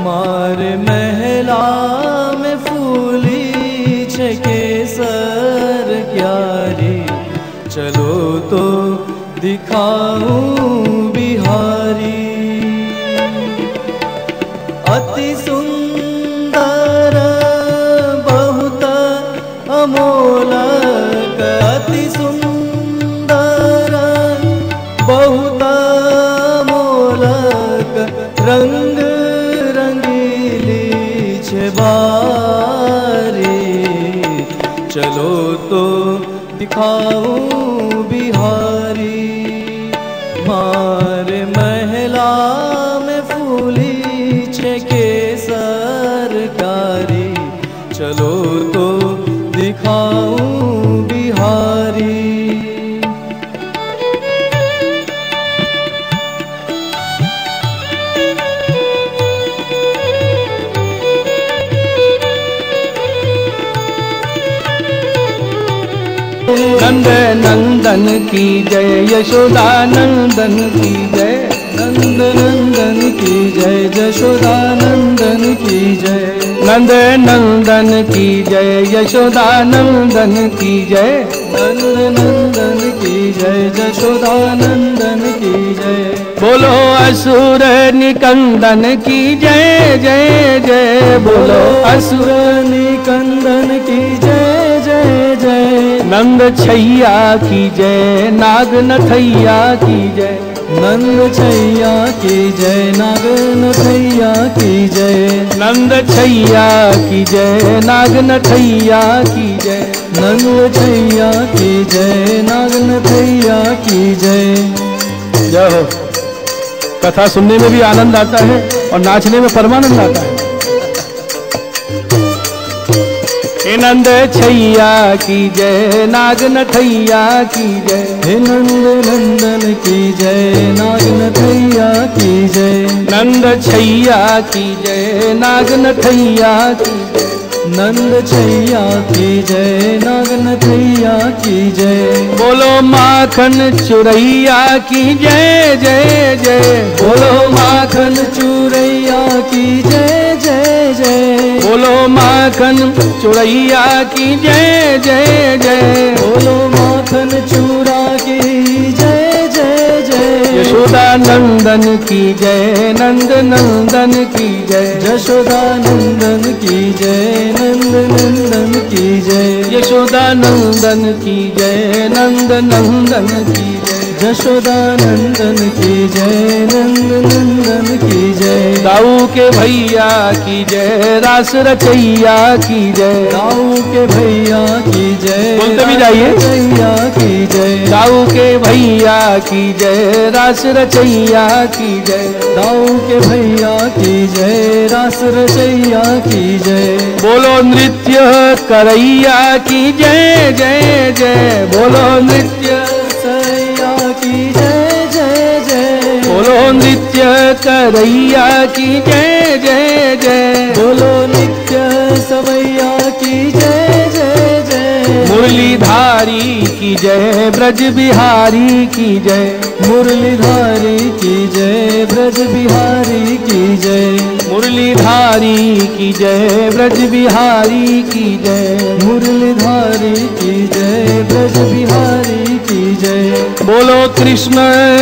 मारे महला में फूली छे केसर क्यारी, चलो तो दिखाऊं बिहारी। अति सुंदर बहुत अमोलक, अति सुंदर बहुत अमोलक, रंग रंगीली छे बारी, चलो तो दिखाऊं बिहारी। मारे महला में फूली छे केसर कारी, चलो तो दिखाऊं बिहारी। नंद नंदन की जय, यशोदा नंदन की जय, नंद नंदन की जय, यशोदा नंदन की जय। नंद नंदन की जय, यशोदा नंदन की जय, नंद नंदन की जय, यशोदा नंदन की जय। बोलो असुर निकंदन की जय जय जय, बोलो असुर निकंदन की जय जय जय। नंद छैया की जय, नाग नथैया की जय, नंद छैया की जय, नाग नथैया की जय। नंद छैया की जय, नाग नथैया की जय, नंद छैया की जय, नाग नथैया की जय। जय हो। कथा सुनने में भी आनंद आता है और नाचने में परमानंद आता है। हे नंद छैया की जय, नाग नथैया की जय, हे नंद नंदन की जय, नाग नथैया की जय। नंद छैया की जय, नाग नथैया की जय, नंद छैया की जय, नाग नथैया की जय। बोलो माखन चुरैया की जय जय जय, बोलो माखन चुरैया की जय जय जय। बोलो माखन चुरैया की जय जय जय, बोलो माखन चूरा की जय जय जय। यशोदा नंदन की जय, नंद नंदन की जय, यशोदा नंदन की जय, नंद नंदन की जय। यशोदा नंदन की जय, नंद नंदन की जय, यशोदा नंदन की जय, नंद नंदन की जय। दाऊ के भैया की जय, रास रचैया की जय, दाऊ के भैया की जय, बोलते भी जाइए। भैया की जय। दाऊ के भैया की जय, रास रचैया की जय, दाऊ के भैया की जय, रास रचैया की जय। बोलो नृत्य करैया की जय जय जय, बोलो नृत्य सैया की जय जय जय। बोलो नृत्य करैया की जय जय जय, बोलो नित्य सवैया की जय जय जय। मुरलीधारी की जय, ब्रज बिहारी की जय, मुरलीधारी की जय, ब्रज बिहारी की जय। मुरलीधारी की जय, ब्रज बिहारी की जय, मुरलीधारी की जय, ब्रज बिहारी की जय। बोलो कृष्ण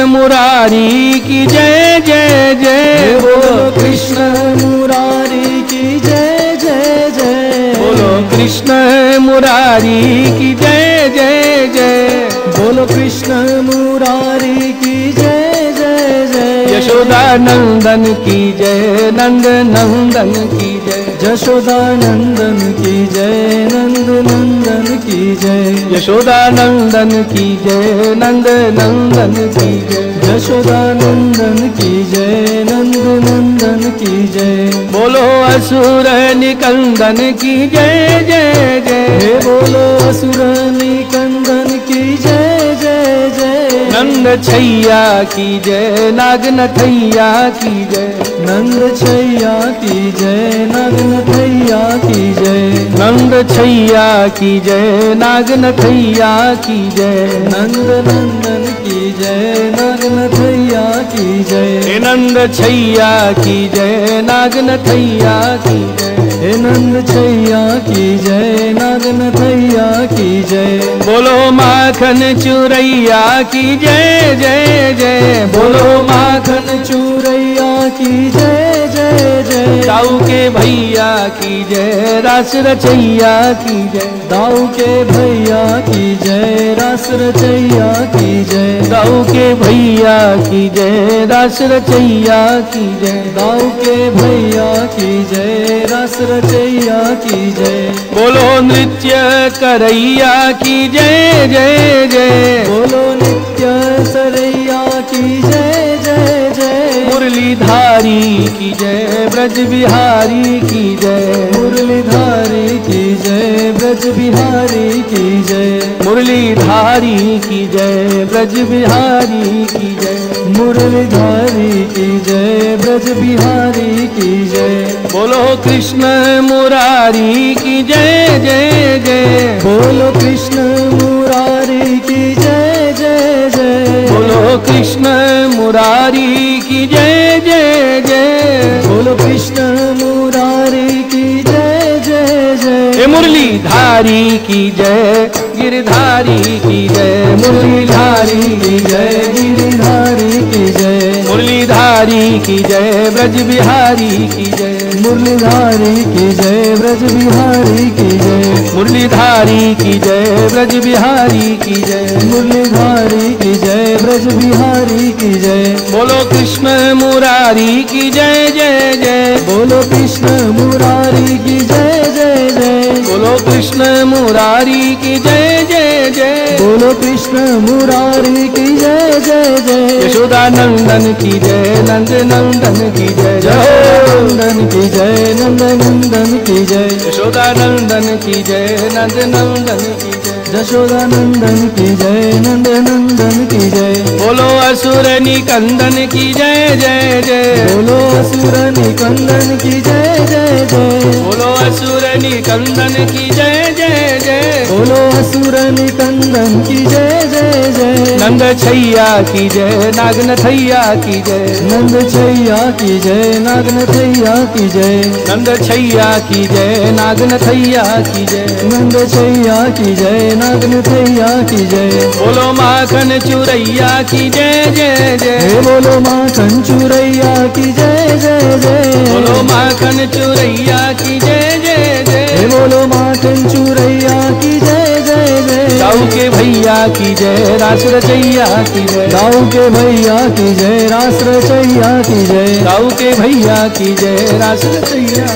मुरारी की जय जय जय, बोलो कृष्ण मुरारी की जय जय जय। बोलो कृष्ण मुरारी की जय जय जय, बोलो कृष्ण मुरारी की जय जय जय। यशोदा नंदन की जय, नंद नंदन की जय, यशोदा नंदन की जय, नंद नंदन की जय। यशोदा नंदन की जय, नंद नंदन की जय, यशोदा नंदन की जय, नंद नंदन की जय। बोलो असुर निकंदन की जय जय जय, हे बोलो असुर निकंदन की जय जय जय। नंद छैया की जय, नाग नथैया की जय, नंद छैया की जय, नाग नथैया की जय। नंद छैया की जय, नाग नथैया की जय, नंद नंदन की की जय, नागनथैया की जय। हे नंद छैया की जय, नागनथैया की जय। हे नंद छैया की जय, नागनथैया की जय। बोलो माखन चुरैया की जय जय जय। बोलो माखन चूरैया की जय जय जय। दाऊ के भैया की जय, रास रचैया की जय। दाऊ के भैया की जय, रास रचैया की जय। दाऊ के भैया की जय, रास रचैया की जय। दाऊ के भैया की जय, रास रचैया की जय। बोलो नृत्य करैया की जय जय जय। बोलो नित्य सरैया की जय जय जय। मुरलीधारी की जय, ब्रज बिहारी की जय। मुरलीधारी की जय, ब्रज बिहारी की जय। मुरलीधारी की जय, ब्रज बिहारी की जय। मुरलीधारी की जय, ब्रज बिहारी की जय। बोलो कृष्ण मुरारी की जय जय जय। बोलो कृष्ण मुरारी की जय जय जय। बोलो कृष्ण मुरारी की जय जय जय। बोलो कृष्ण मुरारी की जय जय जय। हे मुरलीधारी की जय, गिरधारी की जय। मुरलीधारी की जय, गिरिधारी की जय। मुरलीधारी की जय, ब्रज बिहारी की जय। मुरलीधारी की जय, ब्रज बिहारी की जय। मुरलीधारी की जय, ब्रज बिहारी की जय। मुरलीधारी की जय, ब्रज बिहारी की जय। बोलो कृष्ण मुरारी की जय जय जय। बोलो कृष्ण मुरारी की जय जय जय। बोलो कृष्ण मुरारी की जय जय जय। बोलो कृष्ण मुरारी की जय जय जय। यशोदा नंदन की जय, नंद नंदन की जय जय हो। नंदन की जय, नंद नंदन की जय। यशोदा नंदन की जय, नंद नंदन की जय। यशोदा नंदन की जय, नंद नंदन की जय। बोलो असुर निकंदन की जय जय जय। बोलो असुर निकंदन की जय जय जय। बोलो असुर निकंदन की जय जय जय। बोलो असुर निकंदन की जय जय जय। नंद छैया की जय, नागनथैया की जय। नंद छैया की जय, नागनथैया की जय। नंद छैया की जय, नागनथैया की जय। नंद छैया की जय, नागनथैया की जय। बोलो माखन चुरैया की जय जय जय। हे बोलो माखन चूरैया की जय जय जय। बोलो माखन चुरैया की जय जय हे जय। बोलो माखन चूरैया की जय जय जय। दाऊ के भैया की जय, रास रचैया की जय। दाऊ के भैया की जय, रास रचैया की जय। दाऊ के भैया की जय, रास रचैया।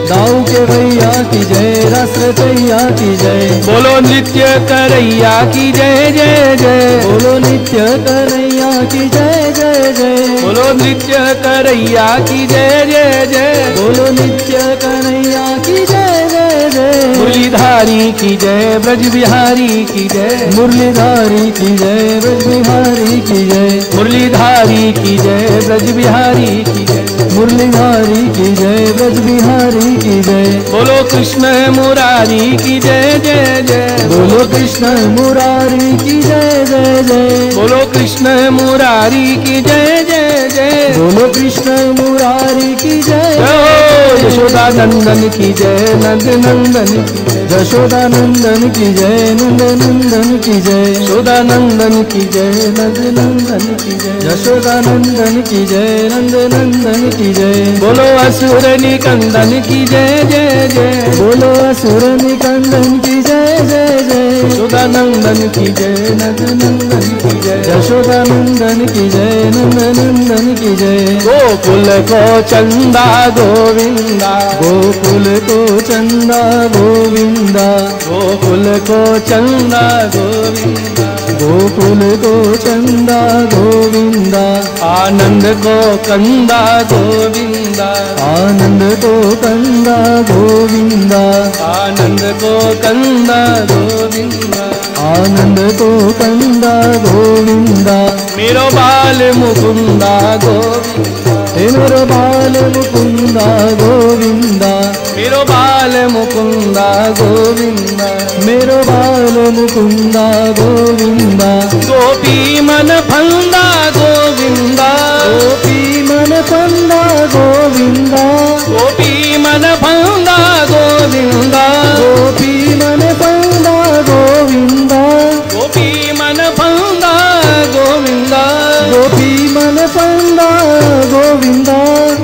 दाऊ के भैया की जय, रास रचैया की जय। बोलो नृत्य करैया की जय जय जय। बोलो नित्य कन्हैया की जय जय जय। बोलो नृत्य करैया की जय जय जय। बोलो नित्य कन्हैया की जय जय जय। मुरलीधारी की जय, ब्रज बिहारी की जय। मुरलीधारी की जय, ब्रज बिहारी की जय। मुरलीधारी की जय, ब्रज बिहारी की जय। मुरलीधारी की जय, ब्रज बिहारी की जय। बोलो कृष्ण मुरारी की जय जय जय। बोलो कृष्ण मुरारी की जय जय जय। बोलो कृष्ण मुरारी की जय जय जय। बोलो कृष्ण मुरारी की जय जय हो यशोदा नंदन की जय, नंद नंदन की जय। यशोदा नंदन की जय, नंद नंदन की जय। यशोदा नंदन की जय, नंद नंदन की जय। यशोदा नंदन की जय, नंद नंदन की जय। बोलो असुर निकंदन की जय जय जय। बोलो असुर निकंदन की जय जय जय। यशोदा नंदन की जय, नंद नंदन की जय। यशोदा नंदन की जय, नंद नंदन की जय। गोकुल को चंदा गोविंदा। गोकुल को चंदा गोविंदा। गोकुल को चंदा गोविंदा। गोकुल को चंदा गोविंदा। आनंद को कंदा गोविंदा। आनंद को कंदा गोविंदा। आनंद को कंदा गोविंदा। आनंद को कंदा गोविंदा। मेरो बाल मुकुंदा गोविंदा। हे मेरो बाल मुकुंदा गोविंदा। मेरो बाल मुकुंदा गोविंदा, मेरो बाल मुकुंदा गोविंदा, गोपी मन फंदा गोविंदा, गोपी मन फंदा गोविंदा, गोपी मन फंदा गोविंदा, गोपी मन फंदा गोविंदा, गोपी मन फंदा गोविंदा, गोपी मन फंदा गोविंदा,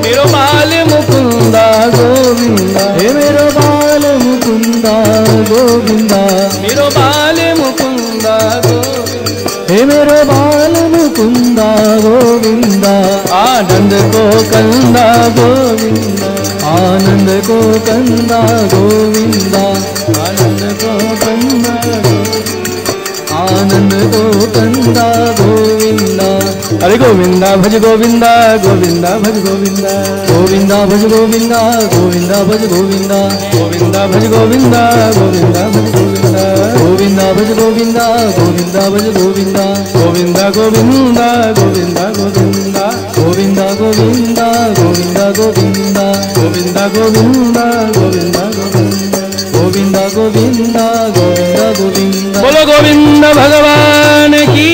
मेरो बाल मुकुंदा गोविंदा, हे मेरो बाल मुकुंदा गोविंदा, मेरो बाल मुकुंदा गोविंदा, हे मेरो बाल मुकुंदा गोविंदा, आनंद को कंदा गोविंदा, आनंद को कंदा गोविंदा, आनंद को कंदा आनंद को कंदा गोविंदा, अरे गोविंदा भज गोविंदा, गोविंदा भज गोविंदा, गोविंदा भज गोविंदा, गोविंदा भज गोविंदा, गोविंदा भज गोविंदा, गोविंदा भज गोविंदा, गोविंदा भज गोविंदा, गोविंदा भज गोविंदा, गोविंदा गोविंदा गोविंदा गोविंदा, गोविंदा गोविंदा गोविंदा गोविंदा, गोविंदा गोविंदा गोविंदा गोविंदा, गोविंदा गोविंदा गोविंदा गोविंदा। बोलो गोविंद भगवान की।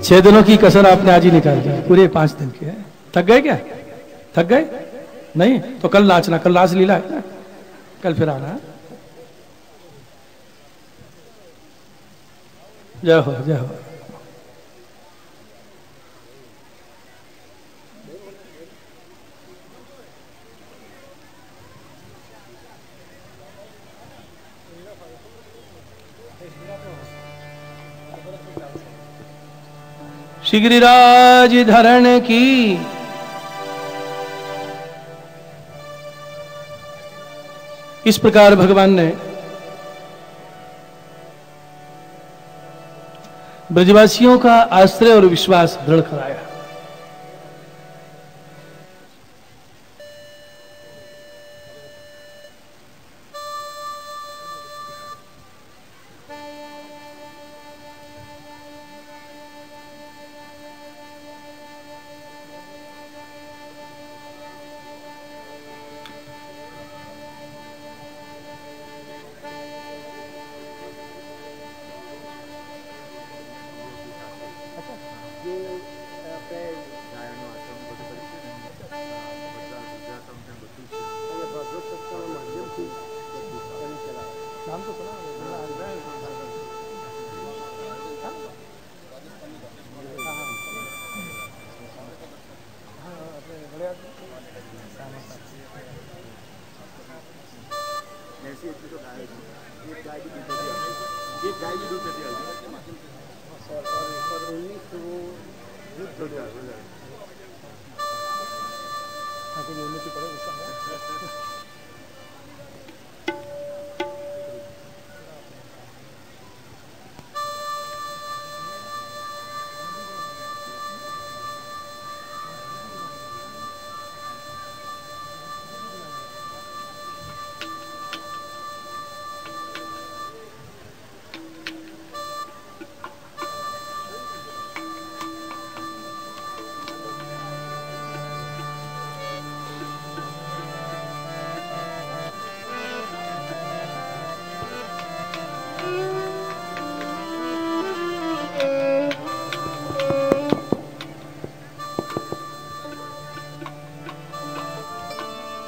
6 दिनों की कसर आपने आज ही निकाल दी, पूरे 5 दिन के। थक गए क्या? थक गए नहीं? तो कल नाचना, कल रासलीला है ना, कल फिर आना। जय हो जय हो। श्री गिरिराज धरण की। इस प्रकार भगवान ने ब्रजवासियों का आश्रय और विश्वास दृढ़ कराया।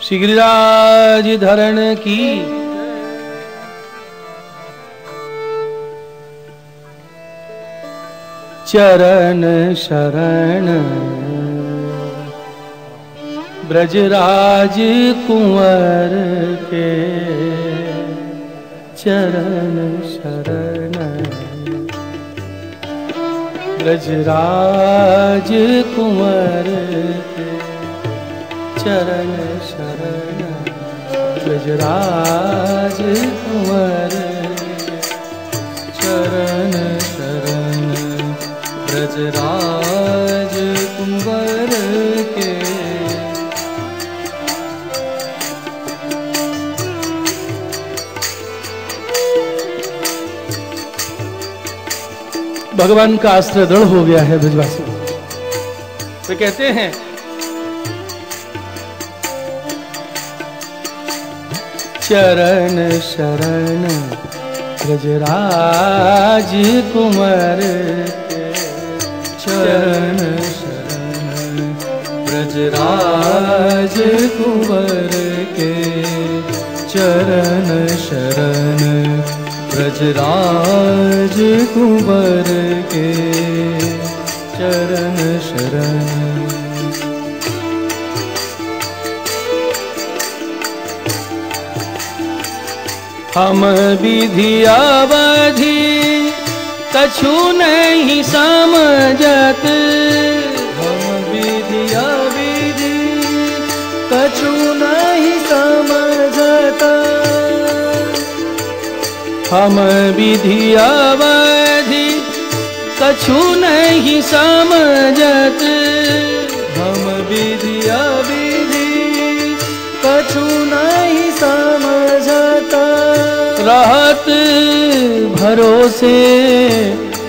श्री गिरिराज धरण की। चरण शरण ब्रजराज कुंवर के, चरण शरण ब्रजराज कुंवर के, चरण शरण ब्रजराज कुंवर के, चरण शरण ब्रजराज कुंवर के। भगवान का आश्रय दृढ़ हो गया है ब्रजवासियों। वे कहते हैं चरण शरण ब्रजराज कुंवर के, चरण शरण ब्रजराज कुंवर के, चरण शरण ब्रजराज कुंवर के, चरण शरण। हम विधि अवधि कछु नहीं समझत, हम विधि अविधि कछु नहीं समझत, हम विधि अवधि कछु नहीं समझत, हम विधि अविधि कछु नहीं समझत, रहत भरोसे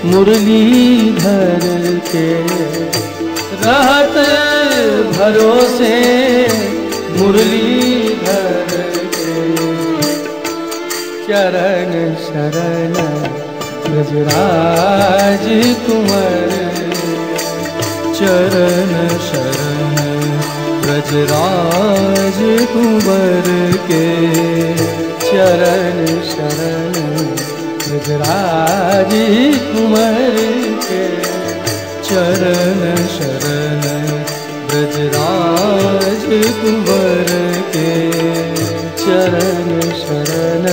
मुरलीधर के, रहत भरोसे मुरलीधर के, चरण शरण ब्रजराज कुंवर, चरण शरण ब्रजराज कुंवर के, चरण शरण ब्रजराज कुंवर के, चरण शरण ब्रजराज कुंवर के, चरण शरण।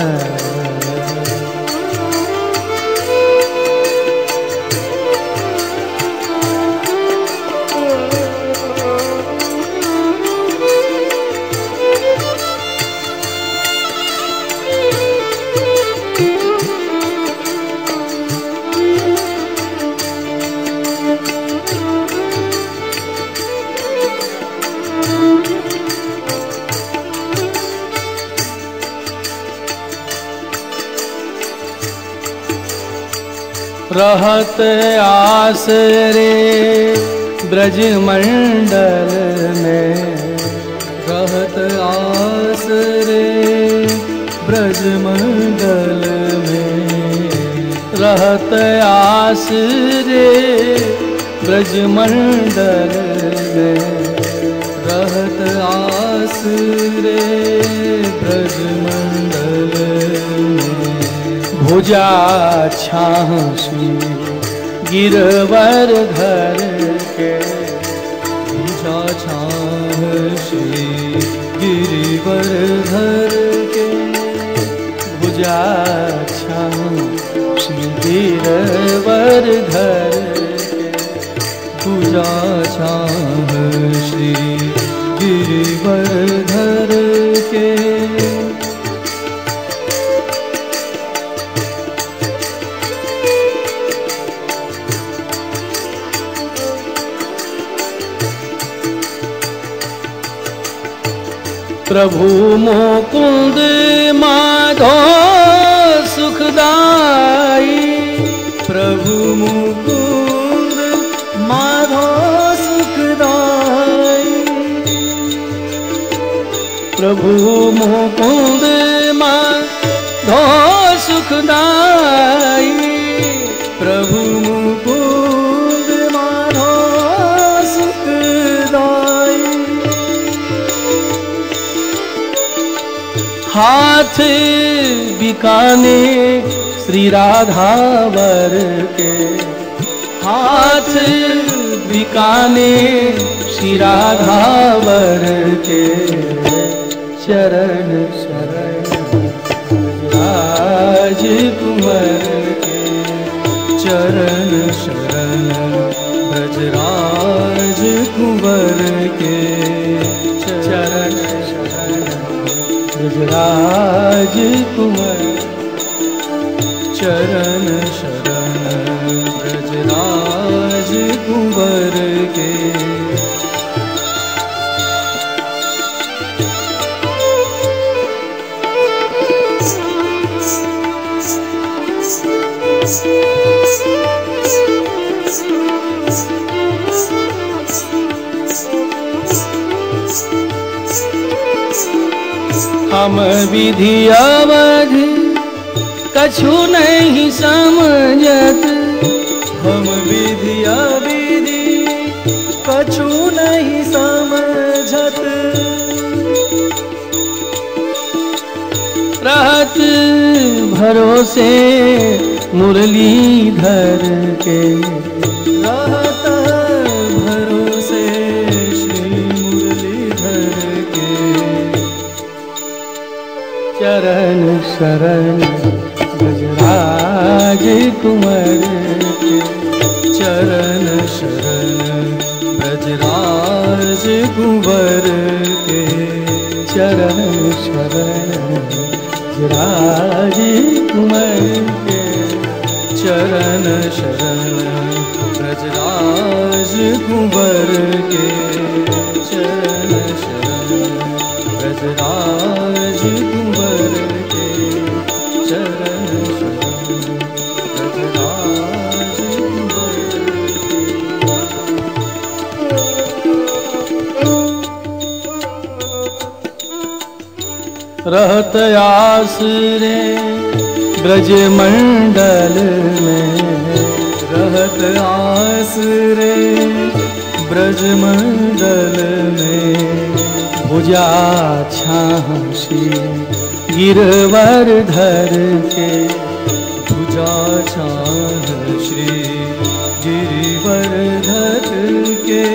रहत आसरे ब्रज मंडल में, रहत आसरे ब्रज मंडल में, रहत आसरे ब्रज मंडल में, रहत आसरे ब्रज मंडल में, भुजा छासी गिरवर घर के, भुजा छासी गिरिवर घर के, भुजा छासी गिरवर घर के, भुजा छासी गिरिवर घर के, प्रभु मुकुंद माधो सुखदाई, प्रभु मुकुंद माधो सुखदाई, प्रभु मुकुंद माधो सुखदाई, प्रभु मुकुंद माधो सुखदाई, हाथ बिकाने श्री राधावर के, हाथ बिकाने श्री राधावर के, चरण शरण ब्रजराज कुंवर के, चरण शरण ब्रजराज कुंवर के, चरण शरण ब्रजराज कुंवर, चरण शरण ब्रजराज कुंवर के, हम विधि अवधि कछु नहीं समझत, हम विधि अविधि कछु नहीं समझत, रहत भरोसे मुरलीधर के, रहत भरोसे श्री मुरलीधर के, चरण शरण ब्रजराज कुंवर के, चरण शरण ब्रजराज कुंवर के, चरण शरण ब्रजराज कुंवर के, चरण शरण ब्रजराज कुंवर के, चरण शरण ब्रजराज कुंवर के, चरण शरण ब्रजराज कुंवर के। रहत आसरे ब्रज मंडल में, रहत आसरे ब्रज मंडल में, भुजा छाह श्री गिरवर धर के, भुजा छाह श्री गिरिवर धर के,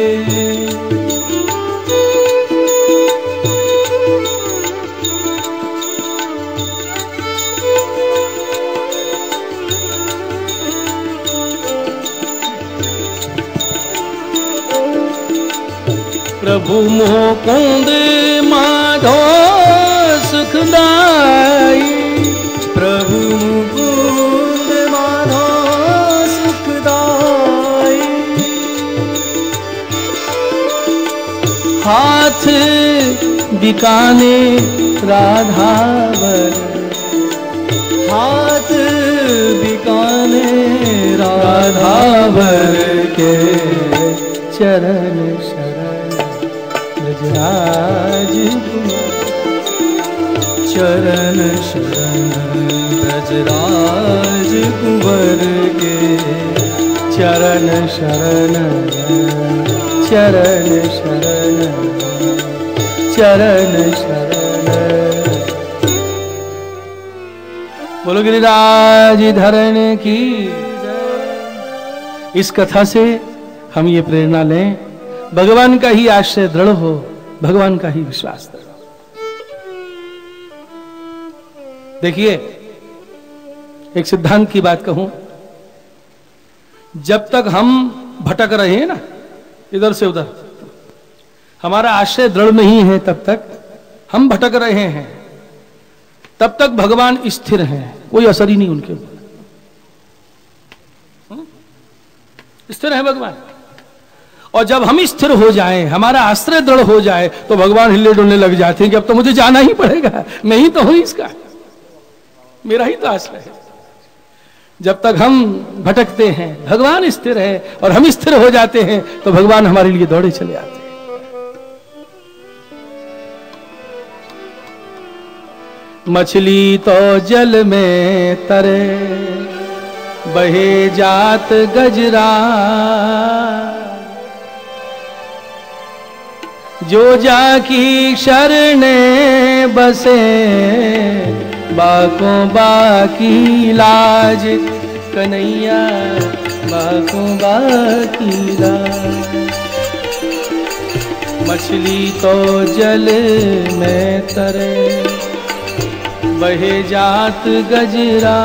प्रभु मुकुंद माधो सुखदाई, प्रभु मुकुंद माधो सुखदाई, हाथ बिकाने राधावर, हाथ बिकाने राधावर के, चरण शरण ब्रजराज कुंवर, चरण शरण ब्रजराज कुंवर के, चरण शरण चरण शरण चरण शरण। बोलो गिरिराज धरण की जय। इस कथा से हम ये प्रेरणा लें, भगवान का ही आश्रय दृढ़ हो, भगवान का ही विश्वास दृढ़ हो। देखिए, एक सिद्धांत की बात कहूं, जब तक हम भटक रहे हैं ना इधर से उधर, हमारा आश्रय दृढ़ नहीं है, तब तक हम भटक रहे हैं, तब तक भगवान स्थिर हैं, कोई असर ही नहीं उनके ऊपर, स्थिर है भगवान। और जब हम स्थिर हो जाएं, हमारा आश्रय दृढ़ हो जाए, तो भगवान हिले डुलने लग जाते हैं कि अब तो मुझे जाना ही पड़ेगा, मैं ही तो हूं इसका, मेरा ही तो आश्रय है। जब तक हम भटकते हैं, भगवान स्थिर है, और हम स्थिर हो जाते हैं, तो भगवान हमारे लिए दौड़े चले आते हैं। मछली तो जल में तरे, बहे जात गजरा, जो जाकी शरणे बसे, बाको बाकी लाज, कन्हैया बाको बाकी लाज। मछली तो जल में तरे, बहे जात गजरा,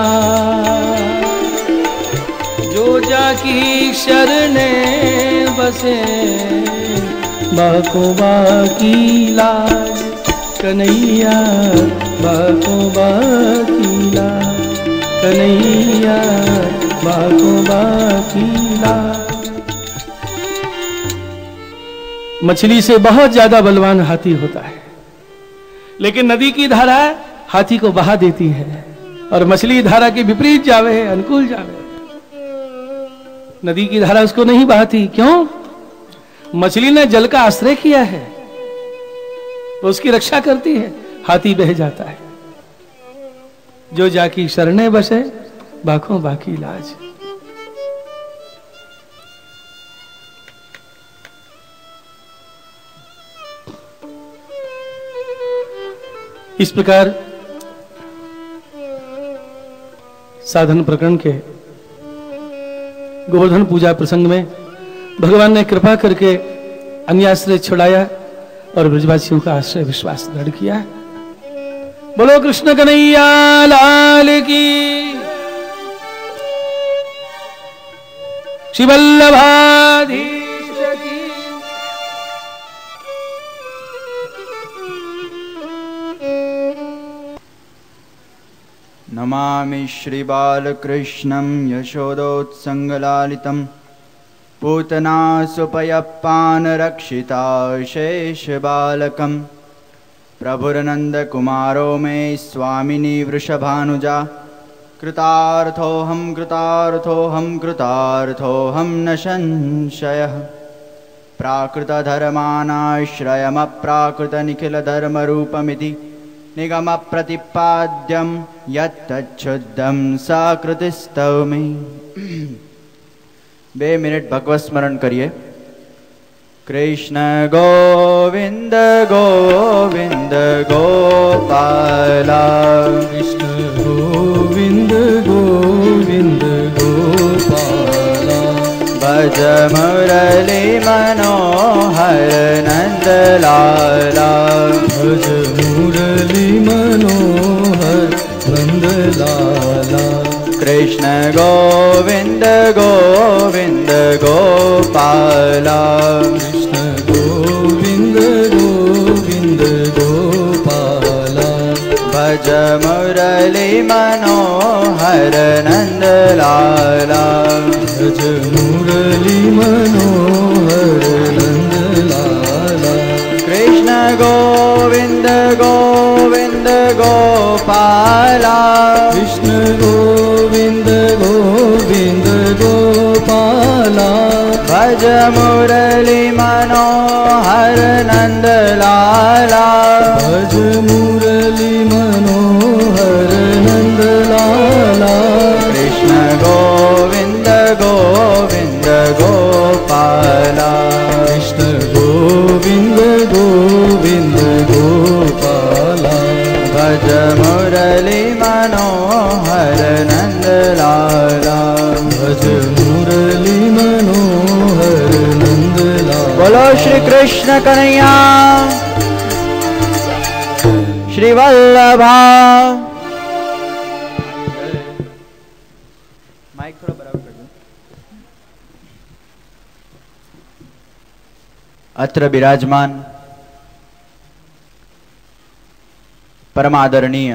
जो जाकी शरणे बसे, बाको बाकी लाज, कन्हैया बाको बाकी लाज, कन्हैया बाको बाकी लाज। मछली से बहुत ज्यादा बलवान हाथी होता है, लेकिन नदी की धारा हाथी को बहा देती है, और मछली धारा के विपरीत जावे, अनुकूल जावे, नदी की धारा उसको नहीं बहाती। क्यों? मछली ने जल का आश्रय किया है, वो उसकी रक्षा करती है। हाथी बह जाता है। जो जाकी शरणे बसे बाखों बाकी लाज। इस प्रकार साधन प्रकरण के गोवर्धन पूजा प्रसंग में भगवान ने कृपा करके अन्य आश्रय छुड़ाया और ब्रजवासियों का आश्रय विश्वास दृढ़ किया। बोलो कृष्ण कन्हैया लाल की, श्री वल्लभाधीश की। नमामि श्री बालकृष्णं यशोदोत्संगलालितं पूतना सुपयप्पान रक्षिता शेष बालकं प्रभुर्नंदकुमारो मे स्वामिनी वृषभानुजा कृतार्थोऽहं कृतार्थोऽहं कृतार्थोऽहं न संशयः प्राकृतधर्मानाश्रयमप्राकृतनिखिलधर्मरूपमिति निगमप्रतिपाद्यं यत्तच्छुद्धं सकृतिस्तौमि। 2 मिनिट भगवत स्मरण करिए। कृष्ण गोविंद गोविंद गोपाला, कृष्ण गोविंद गोविंद गोपाला, भज मुरली मनोहर नंदलाला, भज मुरली मनोहर नंदलाला। कृष्ण गोविंद गोविंद गोपाला, कृष्ण गोविंद गोविंद गोपाला, भज मुरली मनोहर नंदलाला, भज मुरली मनोहर नंदलाला। कृष्ण गोविंद गोविंद गोपाला, कृष्ण गोविंद गोविंद गोपाला, भज मुरली मनोहर नंदलाला, भज मुरली मनोहर नंदलाला। कृष्ण गोविंद गोविंद गोपाला, कृष्ण गोविंद गोविंद गोपाला, भज मुरली मनोहर नंदलाला, भज मुरली मनोहर नंदलाला। बोलो श्री कृष्ण कन्हैया श्री वल्लभा। माइक थोड़ा बराबर कर दो। अत्र विराजमान परमादरणीय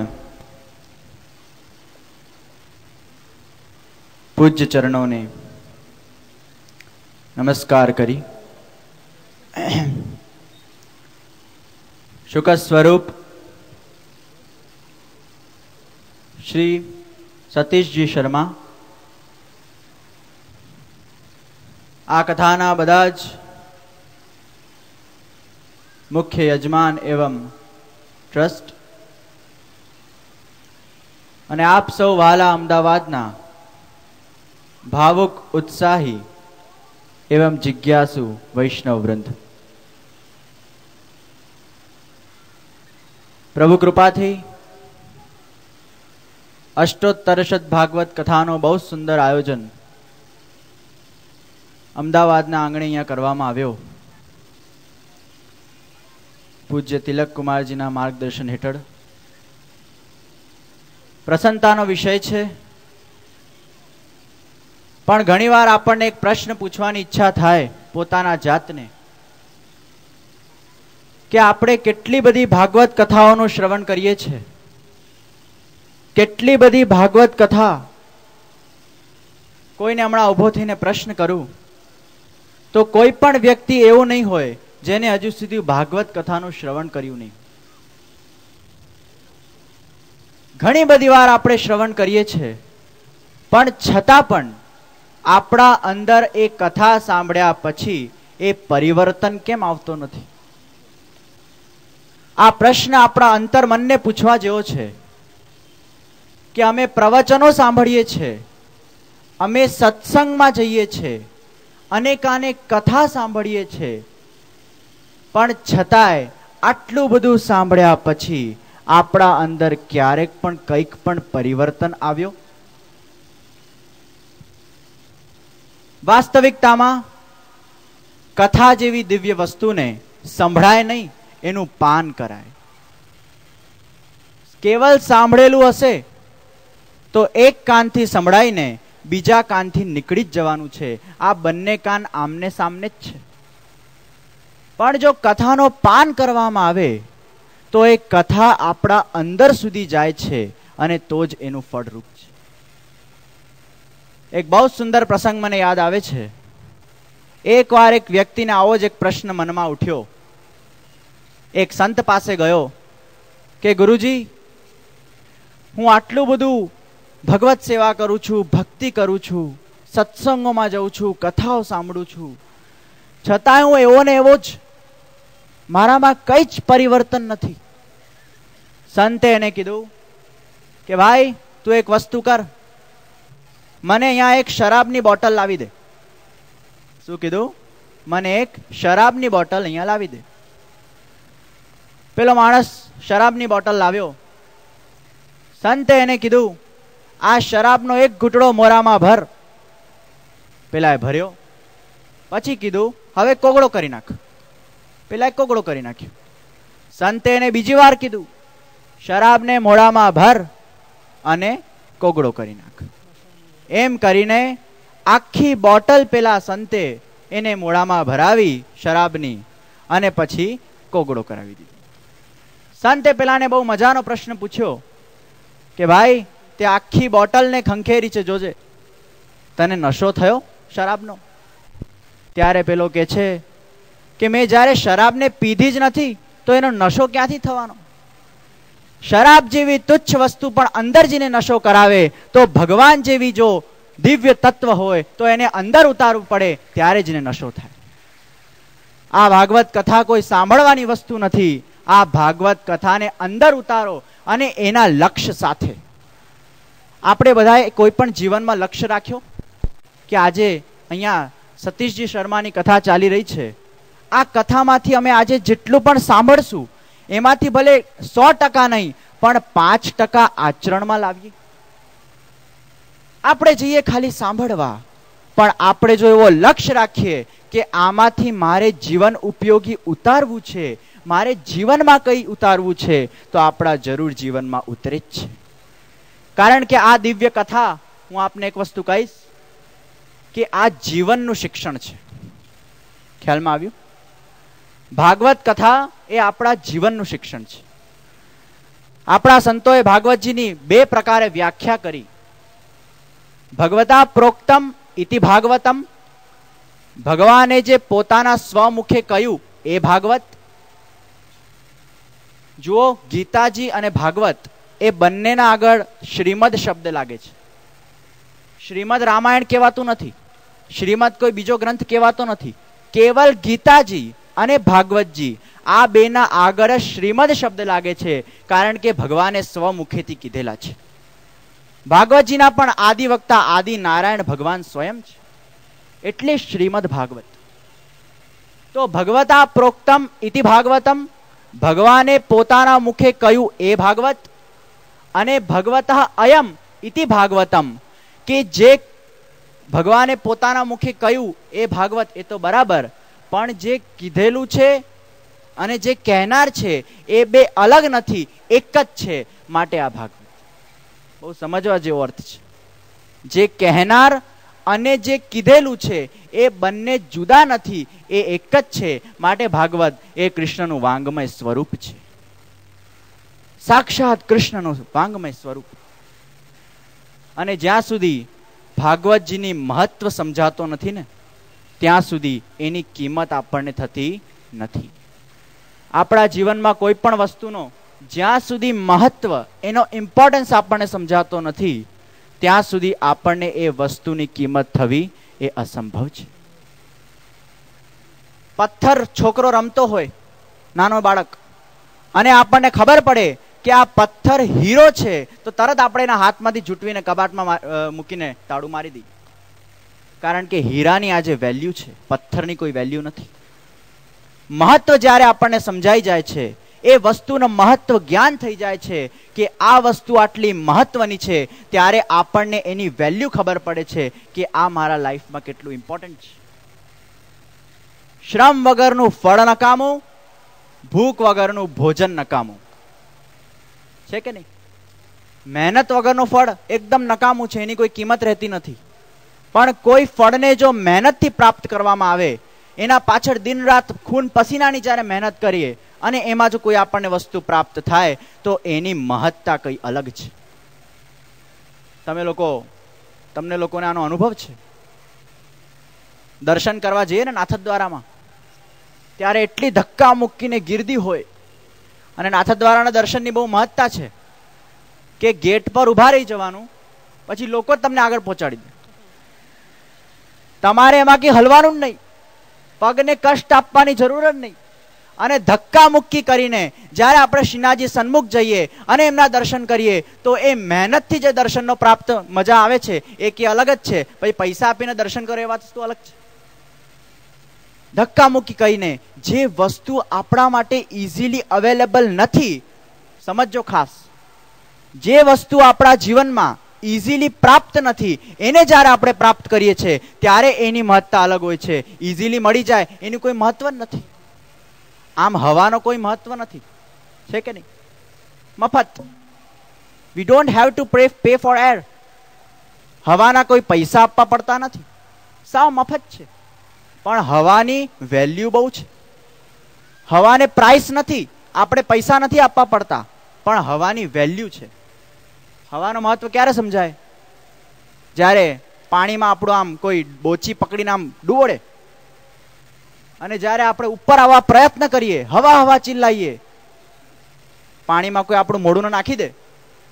पूज्य चरणों ने नमस्कार करी। शुक स्वरूप श्री सतीश जी शर्मा आ कथाना बधा ज मुख्य यजमान एवं ट्रस्ट અને આપ સૌ વાલા અમદાવાદના ભાવુક ઉત્સાહી એવं जिज्ञासु वैष्णव वृंद, प्रभु कृपाथी अष्टोत्तरशत भागवत कथानो बहुत सुंदर आयोजन अमदावादना आंगणे अहींया करवामां आव्यो। पूज्य तिलक कुमारजीना मार्गदर्शन हेठळ प्रसन्नतानो विषय छे, पण घणीवार आपणने एक प्रश्न पूछवानी इच्छा थाय पोताना जातने के आपणे केटली बधी भागवत कथाओनुं श्रवण करीए छे, केटली बधी भागवत कथा। कोईने हमणां उभो थईने प्रश्न करूं तो कोई पण व्यक्ति एवो नहीं होय जेने हजू सुधी भागवत कथानुं श्रवण कर्युं नहीं। घणी बधी वार आपणे श्रवण करीए छे, पण छतां पण आपणा अंदर ए कथा सांभळ्या पछी ए परिवर्तन केम आवतो नथी? આ પ્રશ્ન આપણા અંતર્મનને પૂછવા જેવો છે કે અમે પ્રવચનો સાંભળીએ છીએ, અમે સત્સંગમાં જઈએ છીએ, અનેકાનેક કથા સાંભળીએ છીએ, પણ છતાંય આટલું બધું સાંભળ્યા પછી આપણા અંદર ક્યારેક પણ કંઈક પણ પરિવર્તન આવ્યો? વાસ્તવિકતામાં કથા જેવી દિવ્ય વસ્તુને સંભળાય નહીં, એનું પાન કરાય. કેવલ સાંભળેલું હશે તો એક કાનથી સંભળાઈને બીજા કાનથી નીકળી જ જવાનું છે. આ બંને કાન આમને સામને જ છે. પણ જો કથાનો પાન કરવામાં આવે તો એ કથા આપણા અંદર સુધી જાય છે અને તો જ એનું ફળરૂપ છે. એક બહુ સુંદર પ્રસંગ મને યાદ આવે છે. એકવાર એક વ્યક્તિને આવો જ એક પ્રશ્ન મનમાં ઉઠ્યો. એક સંત પાસે ગયો કે ગુરુજી, હું આટલું બધું ભગવત સેવા કરું છું, ભક્તિ કરું છું, સત્સંગોમાં જઉં છું, કથાઓ સાંભળું છું, છતાંય હું એવો ને એવો જ, મારામાં કઈ જ પરિવર્તન નથી. સંતે એને કીધું કે ભાઈ તું એક વસ્તુ કર, મને અહીંયા એક શરાબની બોટલ લાવી દે. શું કીધું? મને એક શરાબની બોટલ અહીંયા લાવી દે. પેલો માણસ શરાબની બોટલ લાવ્યો. સંતે એને કીધું આ શરાબનો એક ઘૂંટડો મોરામાં ભર. પેલાએ ભર્યો. પછી કીધું હવે કોગળો કરી નાખ. પેલા કોગળો કરી નાખ્યો. સંતે એને બીજી વાર કીધું શરાબને મોઢામાં ભર અને કોગળો કરી નાખ. એમ કરીને આખી બોટલ પેલા સંતે એને મોઢામાં ભરાવી શરાબની અને પછી કોગળો કરાવી દીધો. સંતે પેલાને બહુ મજાનો પ્રશ્ન પૂછ્યો કે ભાઈ તે આખી બોટલને ખંખેરી છે, જોજે તને નશો થયો શરાબનો? ત્યારે પેલો કે છે કે મેં જ્યારે શરાબને પીધી જ નથી તો એનો નશો ક્યાંથી થવાનો? શરાબ જેવી તુચ્છ વસ્તુ પણ અંદર જઈને નશો કરાવે તો ભગવાન જેવી જો દિવ્ય તત્વ હોય તો એને અંદર ઉતારવું પડે, ત્યારે જ એને નશો થાય. આ ભાગવત કથા કોઈ સાંભળવાની વસ્તુ નથી. આ ભાગવત કથાને અંદર ઉતારો અને એના લક્ષ્ય સાથે. આપણે બધાએ કોઈ પણ જીવનમાં લક્ષ્ય રાખ્યો કે આજે અહીંયા સતીશજી શર્માની કથા ચાલી રહી છે, આ કથામાંથી અમે આજે જેટલું પણ સાંભળશું એમાંથી ભલે 100% નહીં પણ 5% આચરણમાં લાવીએ. આપણે જઈએ ખાલી સાંભળવા, પણ આપણે જો એવો લક્ષ્ય રાખીએ કે આમાંથી મારે જીવન ઉપયોગી ઉતારવું છે, મારે જીવનમાં કંઈ ઉતારવું છે, તો આપણા જરૂર જીવનમાં ઉતરે જ છે. કારણ કે આ દિવ્ય કથા, હું આપને એક વસ્તુ કહીશ કે આ જીવનનું શિક્ષણ છે. ખ્યાલમાં આવ્યું? ભાગવત કથા એ આપણા જીવનનું શિક્ષણ છે. આપણા સંતોએ ભાગવતજીની 2 પ્રકારે વ્યાખ્યા કરી. ભગવતા પ્રોક્તમ ઇતિ ભાગવતમ, ભગવાને જે પોતાના સ્વમુખે કહ્યું એ ભાગવત. જુઓ, ગીતાજી અને ભાગવત એ બંનેના આગળ શ્રીમદ શબ્દ લાગે છે. શ્રીમદ રામાયણ કહેવાતું નથી, શ્રીમદ કોઈ બીજો ગ્રંથ કહેવાતો નથી. કેવલ ગીતાજી અને ભાગવતજી આ બેના આગળ શ્રીમદ શબ્દ લાગે છે, કારણ કે ભગવાને સ્વમુખેથી કીધેલા છે. ભાગવતજીના પણ આદિ વક્તા આદિ નારાયણ ભગવાન સ્વયં છે, એટલે શ્રીમદ ભાગવત. તો ભગવતા પ્રોક્તમ ઇતિ ભાગવતમ, ભગવાને પોતાના મુખે કહ્યું એ ભાગવત, અને ભગવતઃ અયમ ઇતિ ભાગવતમ, કે જે ભગવાને પોતાના મુખે કહ્યું એ ભાગવત એ તો બરાબર, પણ જે કીધેલું છે અને જે કહેનાર છે એ 2 અલગ નથી, એક જ છે, માટે આ ભાગવત. બહુ સમજવા જેવો અર્થ છે. જે કહેનાર અને જે કીધેલું છે એ બંને જુદા નથી, એ એક જ છે, માટે ભાગવત એ કૃષ્ણનું વાંગમય સ્વરૂપ છે. સાક્ષાત કૃષ્ણનું વાંગમય સ્વરૂપ. અને જ્યાં સુધી ભાગવતજીની મહત્વ સમજાતો નથી ને ત્યાં સુધી એની કિંમત આપણને થતી નથી. આપણા જીવનમાં કોઈ પણ વસ્તુનો જ્યાં સુધી મહત્વ, એનો ઇમ્પોર્ટન્સ આપણને સમજાતો નથી ત્યાં સુધી આપણને એ વસ્તુની કિંમત થવી એ અસંભવ છે. પથ્થર છોકરો રમતો હોય, નાનો બાળક, અને આપણને ખબર પડે કે આ પથ્થર હીરો છે, તો તરત આપણે એના હાથમાંથી જૂટવીને કબાટમાં મૂકીને તાળું મારી દઈએ. કારણ કે હીરાની આજે વેલ્યુ છે, પથ્થરની કોઈ વેલ્યુ નથી. મહત્વ જ્યારે આપણને સમજાઈ જાય છે, એ વસ્તુનું મહત્વ જ્ઞાન થઈ જાય છે કે આ વસ્તુ આટલી મહત્વની છે, ત્યારે આપણને એની વેલ્યુ ખબર પડે છે કે આ મારા લાઈફમાં કેટલું ઇમ્પોર્ટન્ટ છે. શ્રમ વગરનું ફળ નકામું, ભૂખ વગરનું ભોજન નકામું છે કે નહીં? મહેનત વગરનું ફળ એકદમ નકામું છે, એની કોઈ કિંમત રહેતી નથી. પણ કોઈ ફળને જો મહેનતથી પ્રાપ્ત કરવામાં આવે, એના પાછળ દિન રાત ખૂન પસીનાની જ્યારે મહેનત કરીએ અને એમાં જો કોઈ આપણને વસ્તુ પ્રાપ્ત થાય તો એની મહત્તા કઈ અલગ છે. તમને લોકોને આનો અનુભવ છે? દર્શન કરવા જઈએ ને નાથદ્વારામાં, ત્યારે એટલી ધક્કા મૂકીને ગીર્દી હોય. અને નાથદ્વારાના દર્શનની બહુ મહત્તા છે કે ગેટ પર ઉભા રહી જવાનું, પછી લોકો જ તમને આગળ પહોંચાડી દે. તમારે એમાં કઈ હલવાનું જ નહીં, પગને કષ્ટ આપવાની જરૂર જ નહીં. અને ધક્કા મુક્કી કરીને જ્યારે આપણે શ્રીનાથજી સન્મુખ જઈએ અને એમના દર્શન કરીએ તો એ મહેનતથી જે દર્શનનો પ્રાપ્ત મજા આવે છે એ કે અલગ જ છે. પછી પૈસા આપીને દર્શન કરો એ વાત તો અલગ છે. ધક્કા મુક્કી કહીને જે વસ્તુ આપણા માટે ઇઝીલી અવેલેબલ નથી, સમજો ખાસ, જે વસ્તુ આપણા જીવનમાં ઇઝીલી પ્રાપ્ત નથી, એને જ્યારે આપણે પ્રાપ્ત કરીએ છીએ ત્યારે એની મહત્તા અલગ હોય છે. ઇઝીલી મળી જાય એનું કોઈ મહત્વ જ નથી. આમ હવાનો કોઈ મહત્વ નથી, છે કે નહીં? મફત. We don't have to pay four air. હવાના કોઈ પૈસા આપવા પડતા નથી, સાવ મફત છે. પણ હવાની વેલ્યુ બહુ છે. હવાને પ્રાઇસ નથી, આપણે પૈસા નથી આપવા પડતા, પણ હવાની વેલ્યુ છે. હવાનું મહત્વ ક્યારે સમજાય? જ્યારે પાણીમાં આપણું આમ કોઈ બોચી પકડીને આમ ડૂબોડે અને જ્યારે આપણે ઉપર આવવા પ્રયત્ન કરીએ, હવા હવા ચિલ્લાઈએ, પાણીમાં કોઈ આપણું મોઢું નાખી દે,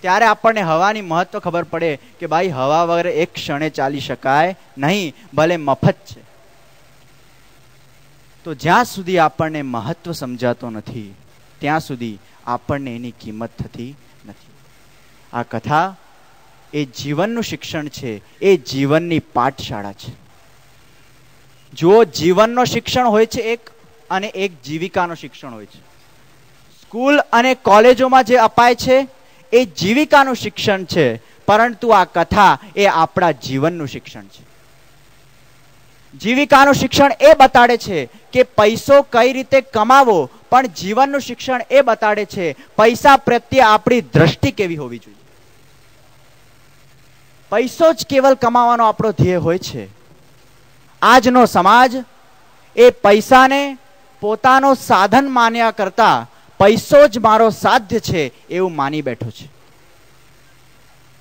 ત્યારે આપણને હવાની મહત્વ ખબર પડે કે ભાઈ હવા વગર એક ક્ષણે ચાલી શકાય નહીં, ભલે મફત છે. તો જ્યાં સુધી આપણને મહત્વ સમજાતો નથી ત્યાં સુધી આપણને એની કિંમત થતી નથી. આ કથા એ જીવનનું શિક્ષણ છે, એ જીવનની પાઠશાળા છે. જો જીવનનો શિક્ષણ હોય છે એક, અને એક જીવિકાનો શિક્ષણ હોય છે. સ્કૂલ અને કોલેજોમાં જે અપાય છે એ જીવિકાનું શિક્ષણ છે, પરંતુ આ કથા એ આપણા જીવનનું શિક્ષણ છે. જીવિકાનું શિક્ષણ એ બતાડે છે કે પૈસો કઈ રીતે કમાવો, પણ જીવનનું શિક્ષણ એ બતાડે છે પૈસા પ્રત્યે આપણી દ્રષ્ટિ કેવી હોવી જોઈએ. પૈસો જ કેવલ કમાવાનો આપણો ધ્યેય હોય છે. આજનો સમાજ એ પૈસાને પોતાનો સાધન માન્યા કરતા પૈસો જ મારો સાધ્ય છે એવું માની બેઠો છે.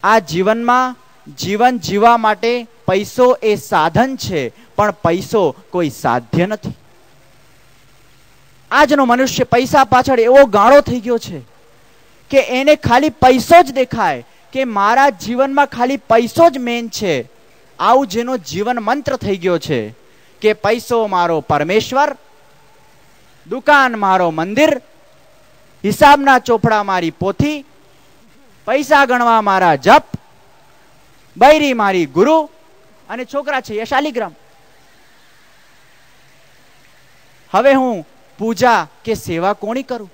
આ જીવનમાં જીવન જીવવા માટે પૈસો એ સાધન છે, પણ પૈસો કોઈ સાધ્ય નથી. આજનો મનુષ્ય પૈસા પાછળ એવો ગાળો થઈ ગયો છે કે એને ખાલી પૈસો જ દેખાય, કે મારા જીવનમાં ખાલી પૈસો જ મેન છે. આવું જેનો જીવન મંત્ર થઈ ગયો છે કે પૈસો મારો પરમેશ્વર, દુકાન મારો મંદિર, હિસાબના ચોપડા મારી પોથી, પૈસા ગણવા મારા જપ, બૈરી મારી ગુરુ, અને છોકરા છે એ શાલિગ્રામ. હવે હું પૂજા કે સેવા કોની કરું?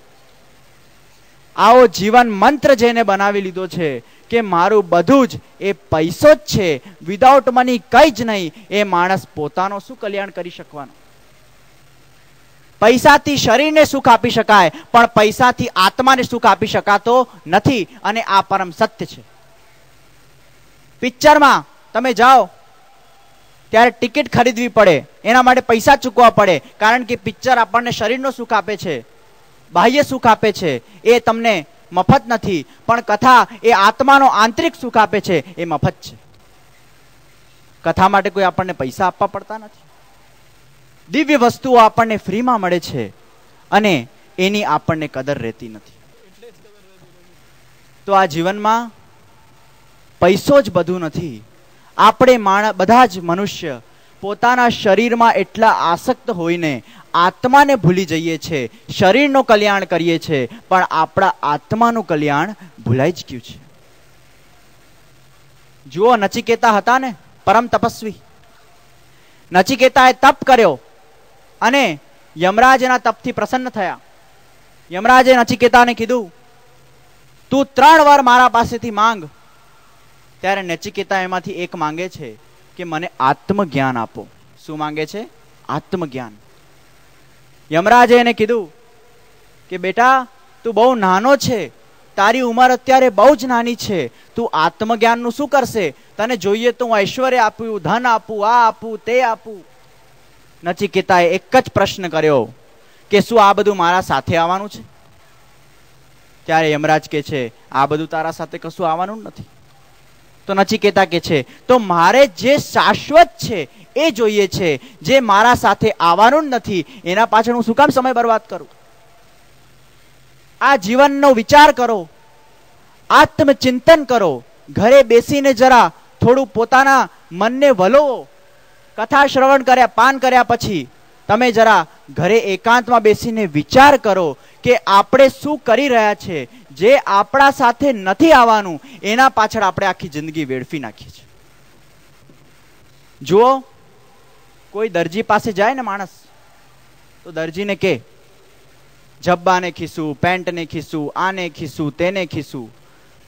આવો જીવન મંત્ર જેને બનાવી લીધો છે કે મારું બધું જ એ પૈસો જ છે, વિધાઉટ મની કઈ જ નહીં, એ માણસ પોતાનો શું કલ્યાણ કરી શકવાનો? પૈસાથી શરીરને સુખ આપી શકાય, પણ પૈસાથી આત્માને સુખ આપી શકાતો નથી, અને આ પરમ સત્ય છે. પિક્ચરમાં તમે જાઓ ત્યારે ટિકિટ ખરીદવી પડે, એના માટે પૈસા ચૂકવવા પડે, કારણ કે પિક્ચર આપણને શરીરનો સુખ આપે છે, બાહ્ય સુખ આપે છે, એ તમને મફત નથી. પણ કથા એ આત્માનો આંતરિક સુખ આપે છે, એ મફત છે. કથા માટે કોઈ આપણને પૈસા આપવા પડતા નથી. દિવ્ય વસ્તુઓ આપણને ફ્રીમાં મળે છે અને એની આપણને કદર રહેતી નથી. તો આ જીવનમાં પૈસો જ બધું નથી. આપણે બધા જ મનુષ્ય પોતાના શરીરમાં એટલા આસક્ત હોઈને આત્માને ભૂલી જઈએ છીએ. શરીરનું કલ્યાણ કરીએ છીએ, પણ આપણા આત્માનું કલ્યાણ ભૂલાઈ જ ગયું છે. જુઓ, નચિકેતા હતા ને, પરમ તપસ્વી. નચિકેતાએ તપ કર્યો અને યમરાજ એના તપથી પ્રસન્ન થયા. યમરાજે નચિકેતાને કીધું, તું 3 વાર મારા પાસેથી માંગ. ત્યારે નચિકેતા એમાંથી એક માંગે છે કે મને આત્મજ્ઞાન આપો. શું માંગે છે? આત્મજ્ઞાન. યમરાજે એને કીધું કે બેટા, તું બહુ નાનો છે, તારી ઉંમર અત્યારે બહુ જ નાની છે, તું આત્મજ્ઞાનનું શું કરશે? તને જોઈએ તો હું ઐશ્વર્ય આપું, ધન આપું, આ આપું, તે આપું. નચિકેતાએ એક જ પ્રશ્ન કર્યો કે શું આ બધું મારા સાથે આવવાનું છે? ત્યારે યમરાજ કે છે, આ બધું તારા સાથે કશું આવવાનું નથી. તો નચિકેતા કે છે, તો મારે જે શાશ્વત છે એ જોઈએ છે. જે મારા સાથે આવવાનું જ નથી, એના પાછળ હું શું કામ સમય બરબાદ કરું? આ જીવનનો વિચાર કરો, આત્મચિંતન કરો. ઘરે બેસીને જરા થોડું પોતાના મનને વલોવો. કથા શ્રવણ કર્યા, પાન કર્યા પછી તમે જરા ઘરે એકાંતમાં બેસીને વિચાર કરો કે આપણે શું કરી રહ્યા છે. જે આપણા સાથે નથી આવવાનું, એના પાછળ આપણે આખી જિંદગી વેડફી નાખીએ છીએ. જુઓ, કોઈ દરજી પાસે જાય ને માણસ, તો દરજીને કે જબ્બાને ખીસું, પેન્ટને ખીસું, આને ખીસું, તેને ખીસું,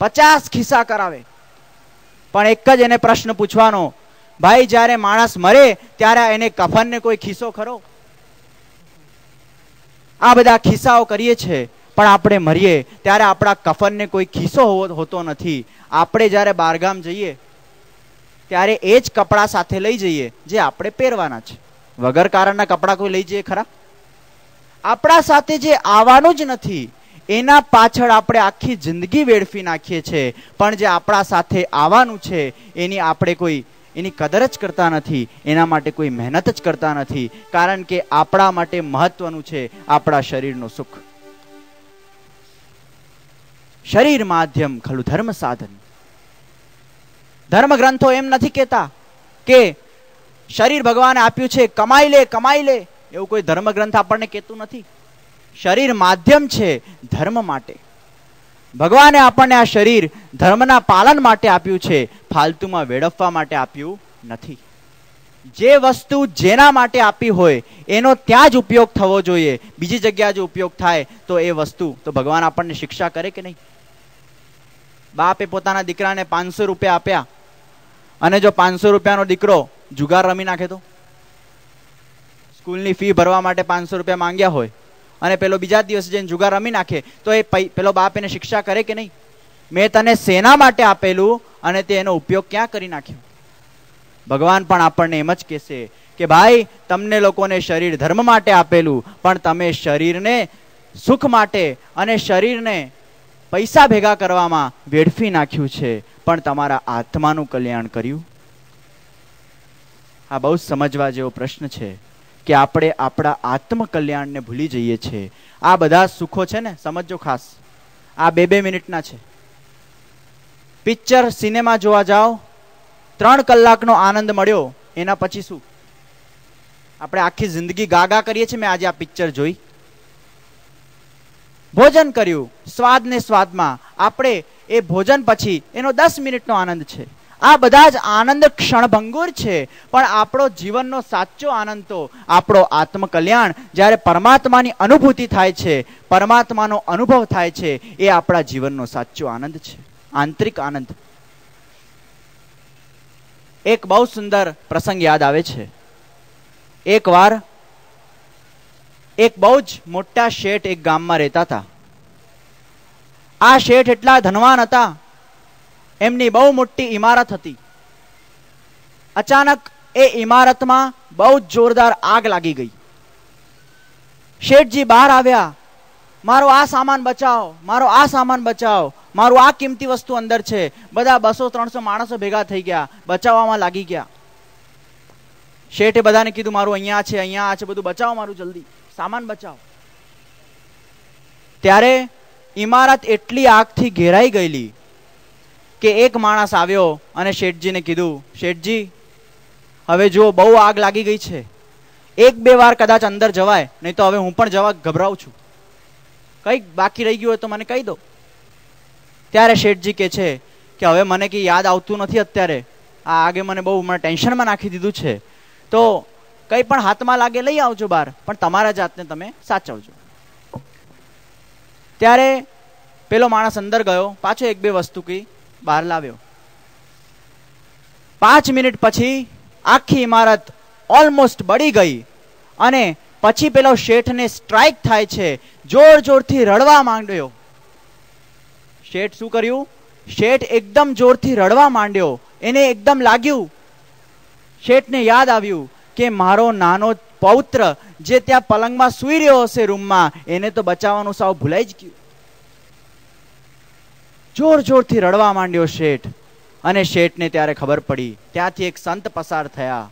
50 ખિસ્સા કરાવે. પણ એક જ એને પ્રશ્ન પૂછવાનો, ભાઈ જ્યારે માણસ મરે ત્યારે એને કફનને કોઈ ખિસ્સો ખરો? આ બધા ખિસ્સાઓ કરીએ છીએ, પણ આપણે મરીએ ત્યારે આપણા કફનને કોઈ ખિસ્સો હોતો નથી. આપણે જ્યારે બહારગામ જઈએ ત્યારે એ જ કપડા સાથે લઈ જઈએ જે આપણે પહેરવાના છે. વગર કારણના કપડા કોઈ લઈ જઈએ ખરા? આપણા સાથે જે આવવાનું જ નથી, એના પાછળ આપણે આખી જિંદગી વેડફી નાખીએ છીએ. પણ જે આપણા સાથે આવવાનું છે એની આપણે કોઈ એની કદર જ કરતા નથી, એના માટે કોઈ મહેનત જ કરતા નથી. કારણ કે આપણા માટે મહત્વનું છે આપણા શરીરનું સુખ. શરીર માધ્યમ ખલું ધર્મ સાધન. ધર્મ ગ્રંથો એમ નથી કહેતા કે શરીર ભગવાને આપ્યું છે, કમાઈ લે, કમાઈ લે. એવું કોઈ ધર્મ ગ્રંથ આપણને કહેતું નથી. શરીર માધ્યમ છે ધર્મ માટે. ભગવાને આપણને આ શરીર ધર્મના પાલન માટે આપ્યું છે, ફાલતુમાં વેડફવા માટે આપ્યું નથી. જે વસ્તુ જેના માટે આપી હોય એનો ત્યાં જ ઉપયોગ થવો જોઈએ. બીજી જગ્યાએ જો ઉપયોગ થાય તો એ વસ્તુ, તો ભગવાન આપણને શિક્ષા કરે કે નહીં? બાપે પોતાના દીકરાને 500 રૂપિયા આપ્યા અને જો 500 રૂપિયાનો દીકરો જુગાર રમી નાખે તો? સ્કૂલની ફી ભરવા માટે 500 રૂપિયા માંગ્યા હોય અને પેલો બીજા દિવસે જઈને જુગાર રમી નાખે તો એ પેલો બાપ એને શિક્ષા કરે કે નહીં? મેં તને શેના માટે આપેલું અને તે એનો ઉપયોગ ક્યાં કરી નાખ્યો? ભગવાન પણ આપણને એમ જ કહેશે કે ભાઈ, તમને લોકોને શરીર ધર્મ માટે આપેલું, પણ તમે શરીરને સુખ માટે અને શરીરને પૈસા ભેગા કરવામાં વેડફી નાખ્યું છે, પણ તમારા આત્માનું કલ્યાણ કર્યું? આ બહુ સમજવા જેવો પ્રશ્ન છે કે આપણે આપણા આત્મકલ્યાણને ભૂલી જઈએ છીએ. આ બધા સુખો છે ને, સમજો ખાસ, આ 2-2 મિનિટના છે. પિક્ચર સિનેમા જોવા જાઓ, 3 કલાકનો આનંદ મળ્યો, એના પછી શું? આપણે આખી જિંદગી ગાગા કરીએ છીએ, મેં આજે આ પિક્ચર જોઈ. ભોજન કર્યું, સ્વાદ ને સ્વાદમાં આપણે એ ભોજન પછી એનો 10 મિનિટનો આનંદ છે. આ બધા જ આનંદ ક્ષણભંગુર છે, પણ આપણો જીવનનો સાચો આનંદ તો આપણો આત્મકલ્યાણ, જ્યારે પરમાત્માની અનુભૂતિ થાય છે, પરમાત્માનો અનુભવ થાય છે, એ આપણા જીવનનો સાચો આનંદ છે, આંતરિક આનંદ. એક બહુ સુંદર પ્રસંગ યાદ આવે છે. એકવાર એક બહુ જ મોટા શેઠ એક ગામમાં રહેતા હતા. આ શેઠ એટલા ધનવાન હતા, એમની બહુ મોટી ઇમારત હતી. અચાનક એ ઇમારતમાં બહુ જ જોરદાર આગ લાગી ગઈ. શેઠજી બહાર આવ્યા, મારો આ સામાન બચાવો, મારો આ સામાન બચાવો, મારું આ કિંમતી વસ્તુ અંદર છે. બધા 200-300 માણસો ભેગા થઈ ગયા, બચાવવામાં લાગી ગયા. શેઠે બધાને કીધું, મારું અહીંયા છે, અહીંયા છે, બધું બચાવો, મારું જલ્દી સામાન બચાવો. ત્યારે ઇમારત એટલી આગથી ઘેરાઈ ગયેલી કે એક માણસ આવ્યો અને શેઠજીને કીધું, શેઠજી, હવે જુઓ, બહુ આગ લાગી ગઈ છે, 1-2 વાર કદાચ અંદર જવાય, નહીં તો હવે હું પણ જવા ગભરાઉં છું, કંઈક બાકી રહી ગયું હોય તો મને કહી દો. ત્યારે શેઠજી કહે છે કે હવે મને કંઈ યાદ આવતું નથી અત્યારે, આ આગે મને બહુ મને ટેન્શનમાં નાખી દીધું છે, તો કંઈ પણ હાથમાં લાગે લઈ આવજો બહાર, પણ તમારા જાતને તમે સાચવજો. ત્યારે પેલો માણસ અંદર ગયો, પાછો 1-2 વસ્તુ કી બહાર લાવ્યો. 5 મિનિટ પછી આખી ઇમારત ઓલમોસ્ટ બળી ગઈ અને પછી પેલો શેઠને સ્ટ્રાઇક થાય છે, જોર જોરથી રડવા માંડ્યો. શેઠ શું કર્યું? શેઠ એકદમ જોરથી રડવા માંડ્યો. એને એકદમ લાગ્યું, શેઠને યાદ આવ્યું કે મારો નાનો પૌત્ર જે ત્યાં પલંગમાં સૂઈ રહ્યો હશે રૂમમાં, એને તો બચાવવાનું સાવ ભૂલાઈ જ ગયું. જોર જોરથી રડવા માંડ્યો શેઠ. અને શેઠને ત્યારે ખબર પડી. ત્યાંથી એક સંત પસાર થયા.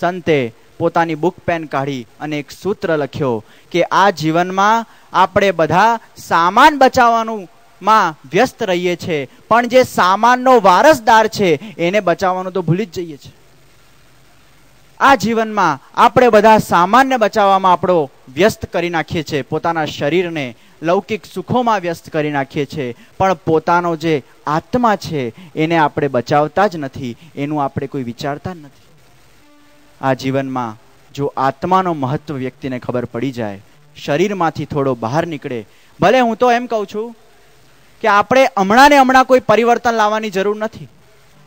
સંતે પોતાની બુક પેન કાઢી અને એક સૂત્ર લખ્યો કે આ જીવનમાં આપણે બધા સામાન બચાવવાનું માં વ્યસ્ત રહીએ છીએ, પણ જે સામાનનો વારસદાર છે એને બચાવવાનું તો ભૂલી જ જઈએ છીએ. આ જીવનમાં આપણે બધા સામાનને બચાવવામાં આપણો વ્યસ્ત કરી નાખીએ છીએ, પોતાના શરીરને લૌકિક સુખોમાં વ્યસ્ત કરી નાખીએ છીએ, પણ પોતાનો જે આત્મા છે એને આપણે બચાવતા જ નથી, એનું આપણે કોઈ વિચારતા જ નથી. આ જીવનમાં જો આત્માનો મહત્વ વ્યક્તિને ખબર પડી જાય, શરીરમાંથી થોડો બહાર નીકળે, ભલે હું તો એમ કહું છું કે આપણે હમણાં ને હમણાં કોઈ પરિવર્તન લાવવાની જરૂર નથી,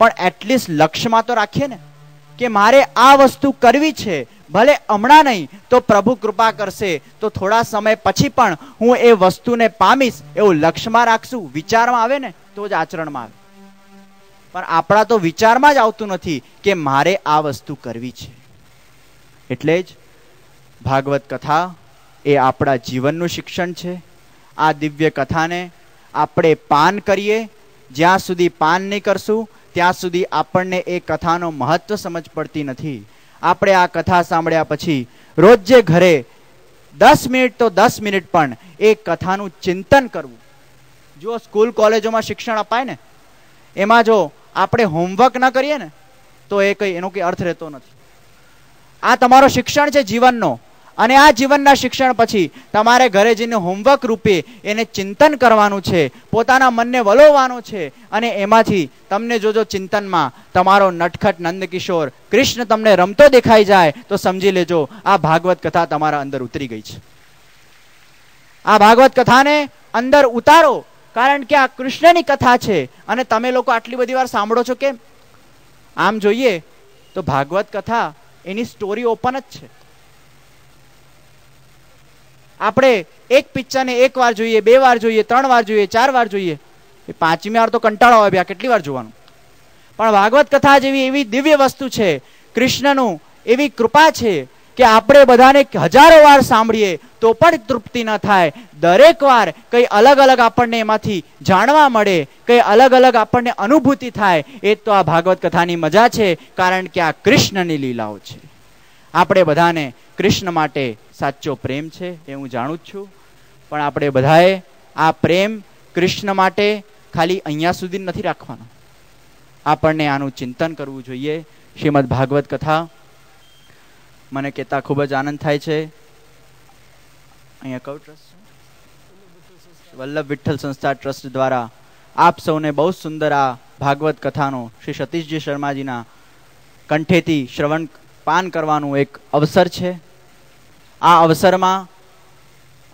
પણ એટલીસ્ટ લક્ષ્યમાં તો રાખીએ ને કે મારે આ વસ્તુ કરવી છે, ભલે હમણાં નહીં તો પ્રભુ કૃપા કરશે તો થોડા સમય પછી પણ હું એ વસ્તુને પામીશ, એવું લક્ષ્યમાં રાખશું. વિચારમાં આવે ને તો જ આચરણમાં આવે, પણ આપણા તો વિચારમાં જ આવતું નથી કે મારે આ વસ્તુ કરવી છે. એટલે જ ભાગવત કથા એ આપણા જીવનનું શિક્ષણ છે. આ દિવ્ય કથાને આપણે પાન કરીએ, જ્યાં સુધી પાન નહીં કરશું ત્યાં સુધી આપણને એ કથાનો મહત્વ સમજ પડતી નથી. આપણે આ કથા સાંભળ્યા પછી રોજે ઘરે 10 મિનિટ તો 10 મિનિટ પણ એ કથાનું ચિંતન કરવું. જો સ્કૂલ કોલેજોમાં શિક્ષણ અપાય ને, એમાં જો આપણે હોમવર્ક ન કરીએ ને તો એ કઈ એનો કઈ અર્થ રહેતો નથી. આ તમારો શિક્ષણ છે જીવનનો, અને આ જીવનના શિક્ષણ પછી તમારે ઘરે જઈને હોમવર્ક રૂપે એને ચિંતન કરવાનું છે, પોતાના મનને વલોવવાનું છે, અને એમાંથી તમને જો ચિંતનમાં તમારો નટખટ નંદકિશોર કૃષ્ણ તમને રમતો દેખાઈ જાય તો સમજી લેજો આ ભાગવત કથા તમારા અંદર ઉતરી ગઈ છે. આ ભાગવત કથાને અંદર ઉતારો, કારણ કે આ કૃષ્ણની કથા છે. અને તમે લોકો આટલી બધી વાર સાંભળો છો કેમ? આમ જોઈએ તો ભાગવત કથા એની સ્ટોરી ઓપન જ છે. આપણે એક પિક્ચરને 1 વાર જોઈએ, 2 વાર જોઈએ, 3 વાર જોઈએ, 4 વાર જોઈએ, 5મી વાર તો કંટાળો આવે, આ કેટલી વાર જોવાનું. પણ ભાગવત કથા જેવી એવી દિવ્ય વસ્તુ છે, કૃષ્ણનું એવી કૃપા છે કે આપણે બધાને હજારો વાર સાંભળીએ તો પણ તૃપ્તિ ન થાય. દરેક વાર કઈ અલગ અલગ આપણને એમાંથી જાણવા મળે, કઈ અલગ અલગ આપણને અનુભૂતિ થાય. એ તો આ ભાગવત કથાની મજા છે, કારણ કે આ કૃષ્ણની લીલાઓ છે. આપણે બધાને કૃષ્ણ માટે સાચો પ્રેમ છે એ હું જાણું જ છું, પણ આપણે બધાએ આ પ્રેમ કૃષ્ણ માટે ખાલી અહીંયા સુધી નથી રાખવાનો. આપણને આનું ચિંતન કરવું જોઈએ. શ્રીમદ ભાગવત કથા મને કહેતા ખૂબ જ આનંદ થાય છે. અહીંયા કયું ટ્રસ્ટ? વલ્લભ વિઠ્ઠલ સંસ્થા ટ્રસ્ટ દ્વારા આપ સૌને બહુ સુંદર આ ભાગવત કથાનો શ્રી સતીશજી શર્માજીના કંઠેથી શ્રવણ પાન કરવાનું એક અવસર છે. આ અવસરમાં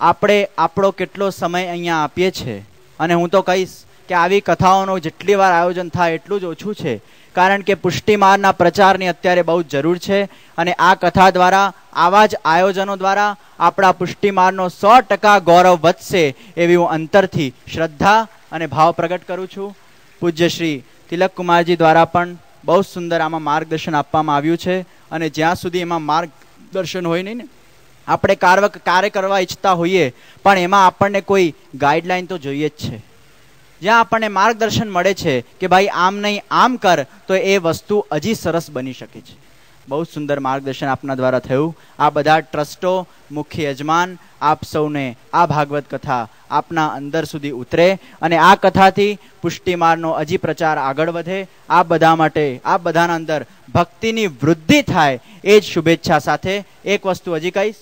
આપણે આપણો કેટલો સમય અહીંયા આપીએ છીએ, અને હું તો કહીશ કે આવી કથાઓનો જેટલી વાર આયોજન થાય એટલું જ ઓછું છે, કારણ કે પુષ્ટિમાર્ગના પ્રચારની અત્યારે બહુ જરૂર છે. અને આ કથા દ્વારા, આવા જ આયોજનો દ્વારા આપણા પુષ્ટિમાર્ગનો 100% ગૌરવ વધશે એવી હું અંતરથી શ્રદ્ધા અને ભાવ પ્રગટ કરું છું. પૂજ્ય શ્રી તિલક કુમારજી દ્વારા પણ બહુ સુંદર આમાં માર્ગદર્શન આપવામાં આવ્યું છે. અને જ્યાં સુધી એમાં માર્ગદર્શન હોય નહીં ને, આપણે કાર્ય કરવા ઈચ્છતા હોઈએ પણ એમાં આપણને કોઈ ગાઈડલાઈન તો જોઈએ જ છે. જ્યાં આપણને માર્ગદર્શન મળે છે કે ભાઈ આમ નહીં આમ કર, તો એ વસ્તુ હજી સરસ બની શકે છે. બહુ સુંદર માર્ગદર્શન આપના દ્વારા થયું. આ બધા ટ્રસ્ટો, મુખ્ય યજમાન, આપ સૌને આ ભાગવત કથા આપના અંદર સુધી ઉતરે અને આ કથાથી પુષ્ટિમાર્ગનો હજી પ્રચાર આગળ વધે. આ બધા માટે, આ બધાના અંદર ભક્તિની વૃદ્ધિ થાય, એ જ શુભેચ્છા સાથે એક વસ્તુ હજી કહીશ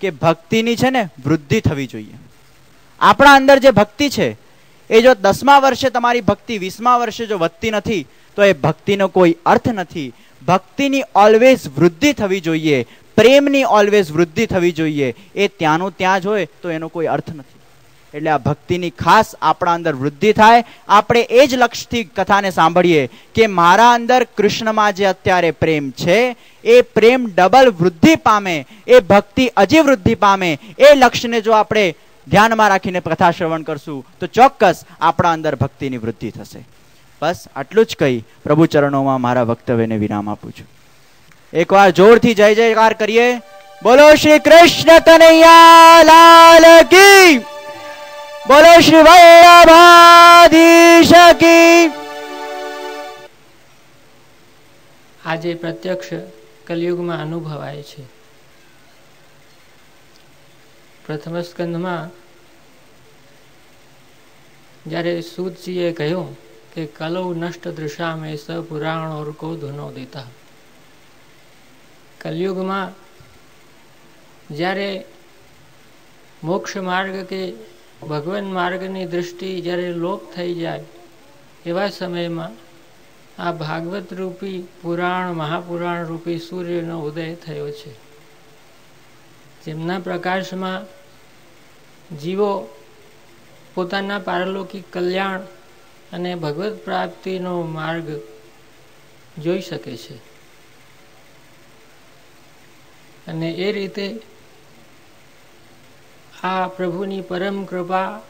કે ભક્તિની છે ને વૃદ્ધિ થવી જોઈએ. આપણા અંદર જે ભક્તિ છે એ જો 10મા વર્ષે તમારી ભક્તિ 20મા વર્ષે જો વધતી નથી તો એ ભક્તિનો કોઈ અર્થ નથી. ભક્તિની ઓલવેઝ વૃદ્ધિ થવી જોઈએ, પ્રેમની ઓલવેઝ વૃદ્ધિ થવી જોઈએ. એ ત્યાંનું ત્યાં જ હોય તો એનો કોઈ અર્થ નથી. એટલે આ ભક્તિની ખાસ આપણા અંદર વૃદ્ધિ થાય. આપણે એ જ લક્ષ્યથી કથાને સાંભળીએ કે મારા અંદર કૃષ્ણમાં જે અત્યારે પ્રેમ છે એ પ્રેમ ડબલ વૃદ્ધિ પામે, એ ભક્તિ હજી વૃદ્ધિ પામે. એ લક્ષ્યને જો આપણે ધ્યાનમાં રાખીને કથા શ્રવણ કરશું તો ચોક્કસ આપણા અંદર ભક્તિની વૃદ્ધિ થશે. બસ આટલું જ કહી પ્રભુ ચરણોમાં મારા વક્તવ્યને વિરામ આપું છું. એકવાર જોરથી જય જયકાર કરીએ. બોલો શ્રી કૃષ્ણ કનૈયા લાલ કી, બોલો શ્રી વલ્લભાધીશ કી. આજે પ્રત્યક્ષ કલિયુગમાં અનુભવાય છે. પ્રથમ સ્કંદમાં જ્યારે સૂતજીએ કહ્યું કે કલૌ નષ્ટ દૃશા મેં સ પુરાણ ઓર કો ધુનો દેતા, કલયુગમાં જ્યારે મોક્ષ માર્ગ કે ભગવાન માર્ગની દૃષ્ટિ જ્યારે લોપ થઈ જાય એવા સમયમાં આ ભાગવત રૂપી પુરાણ, મહાપુરાણ રૂપી સૂર્યનો ઉદય થયો છે. જેમના પ્રકાશમાં જીવો પોતાના પારલૌકિક કલ્યાણ અને ભગવત પ્રાપ્તિનો માર્ગ જોઈ શકે છે. અને એ રીતે આ પ્રભુની પરમ કૃપા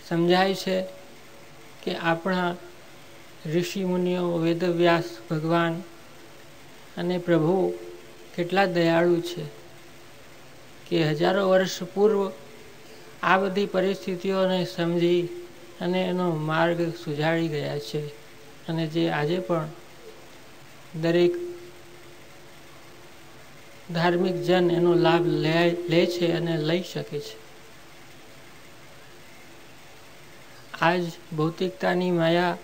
સમજાય છે કે આપણા ઋષિ મુનિઓ, વેદવ્યાસ ભગવાન અને પ્રભુ કેટલા દયાળુ છે કે હજારો વર્ષ પૂર્વ આ બધી પરિસ્થિતિઓને સમજી અને એનો માર્ગ સુજાડી ગયા છે. અને જે આજે પણ દરેક ધાર્મિક જન એનો લાભ લે છે અને લઈ શકે છે. આજ ભૌતિકતાની માયા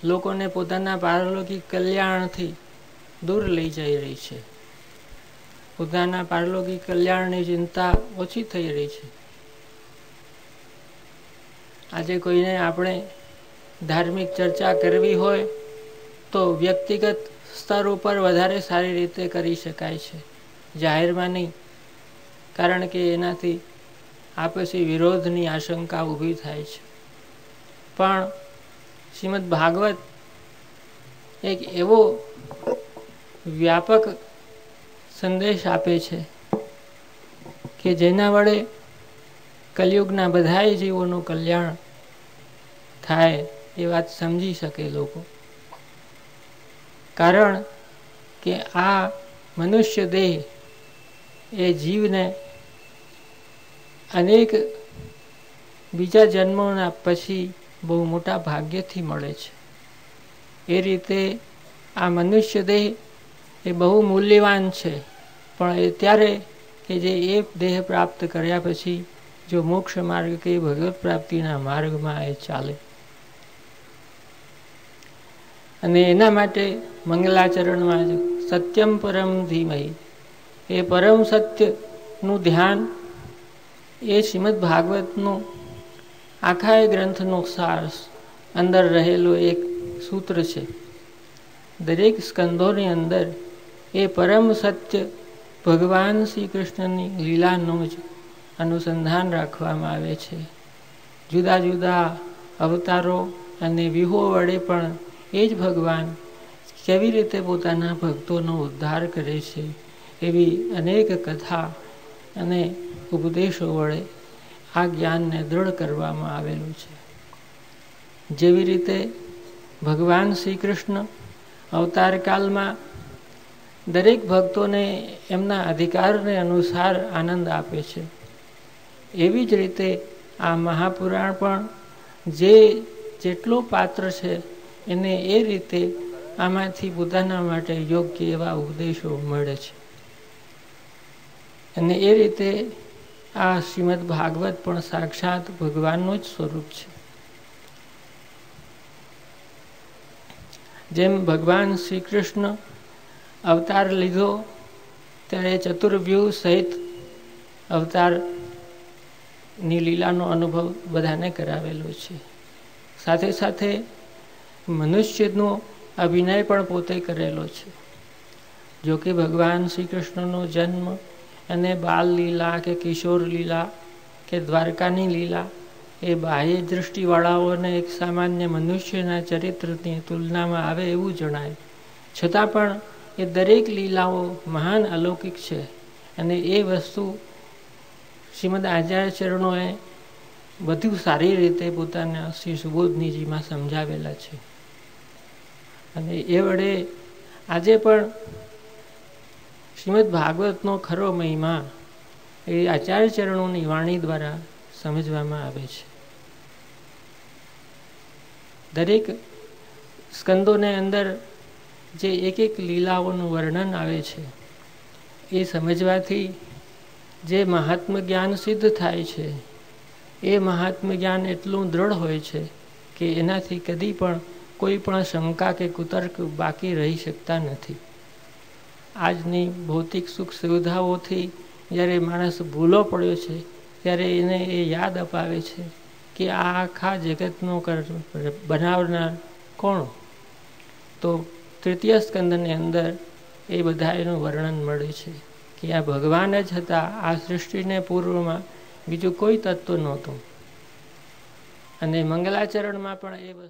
લોકોને પોતાના પારલૌકિક કલ્યાણથી દૂર લઈ જઈ રહી છે. પોતાના પારલૌકિક કલ્યાણની ચિંતા ઓછી થઈ રહી છે. આજે કોઈને આપણે ધાર્મિક ચર્ચા કરવી હોય તો વ્યક્તિગત સ્તર ઉપર વધારે સારી રીતે કરી શકાય છે, જાહેરમાં નહીં. કારણ કે એનાથી આપસી વિરોધની આશંકા ઊભી થાય છે. પણ શ્રીમદ ભાગવત એક એવો વ્યાપક સંદેશ આપે છે કે જેના વડે કલયુગના બધાય જીવોનું કલ્યાણ થાય એ વાત સમજી શકે લોકો. કારણ કે આ મનુષ્ય દેહ એ જીવને અનેક બીજા જન્મોના પછી બહુ મોટા ભાગ્યથી મળે છે. એ રીતે આ મનુષ્ય દેહ એ બહુ મૂલ્યવાન છે. પણ એ ત્યારે કે જે એ દેહ પ્રાપ્ત કર્યા પછી જો મોક્ષ માર્ગ કે ભગવત પ્રાપ્તિના માર્ગમાં એ ચાલે. અને એના માટે મંગલાચરણમાં જ સત્યમ પરમ ધીમહિ, એ પરમ સત્યનું ધ્યાન એ શ્રીમદ ભાગવતનું આખા ગ્રંથનો સાર અંદર રહેલો એક સૂત્ર છે. દરેક સ્કંદોની અંદર એ પરમ સત્ય ભગવાન શ્રી કૃષ્ણની લીલાનું જ અનુસંધાન રાખવામાં આવે છે. જુદા જુદા અવતારો અને વ્યુહો વડે પણ એ જ ભગવાન કેવી રીતે પોતાના ભક્તોનો ઉદ્ધાર કરે છે એવી અનેક કથા અને ઉપદેશો વડે આ જ્ઞાનને દૃઢ કરવામાં આવેલું છે. જેવી રીતે ભગવાન શ્રી કૃષ્ણ અવતાર કાલમાં દરેક ભક્તોને એમના અધિકારને અનુસાર આનંદ આપે છે, એવી જ રીતે આ મહાપુરાણ પણ જેટલો પાત્ર છે એને એ રીતે આમાંથી પોતાના માટે યોગ્ય એવા ઉપદેશો મળે છે. અને એ રીતે આ શ્રીમદ ભાગવત પણ સાક્ષાત ભગવાનનું જ સ્વરૂપ છે. જેમ ભગવાન શ્રી કૃષ્ણ અવતાર લીધો ત્યારે ચતુર્વ્યૂહ સહિત અવતારની લીલાનો અનુભવ બધાને કરાવેલો છે. સાથે સાથે મનુષ્યનો અભિનય પણ પોતે કરેલો છે. જો કે ભગવાન શ્રી કૃષ્ણનો જન્મ અને બાલ લીલા કે કિશોર લીલા કે દ્વારકાની લીલા એ બાહ્ય દૃષ્ટિવાળાઓને એક સામાન્ય મનુષ્યના ચરિત્રની તુલનામાં આવે એવું જણાય. છતાં પણ એ દરેક લીલાઓ મહાન અલૌકિક છે અને એ વસ્તુ શ્રીમદ આચાર્ય ચરણોએ વધુ સારી રીતે પોતાના શ્રી સુબોધનીજીમાં સમજાવેલા છે. અને એ વડે આજે પણ શ્રીમદ ભાગવતનો ખરો મહિમા એ આચાર્ય ચરણોની વાણી દ્વારા સમજવામાં આવે છે. દરેક સ્કંદોને અંદર જે એક એક લીલાઓનું વર્ણન આવે છે એ સમજવાથી જે મહાત્મ જ્ઞાન સિદ્ધ થાય છે એ મહાત્મ જ્ઞાન એટલું દ્રઢ હોય છે કે એનાથી કદી પણ કોઈ પણ શંકા કે કુતર્ક બાકી રહી શકતા નથી. આજની ભૌતિક સુખ સુવિધાઓથી જ્યારે માણસ ભૂલો પડ્યો છે ત્યારે એને એ યાદ અપાવે છે કે આ આખા જગતનો બનાવનાર કોણ? તો તૃતીય સ્કંદની અંદર એ બધા એનું વર્ણન મળે છે કે આ ભગવાન જ હતા. આ સૃષ્ટિને પૂર્વમાં બીજું કોઈ તત્વ નહોતું. અને મંગલાચરણમાં પણ એ વસ્તુ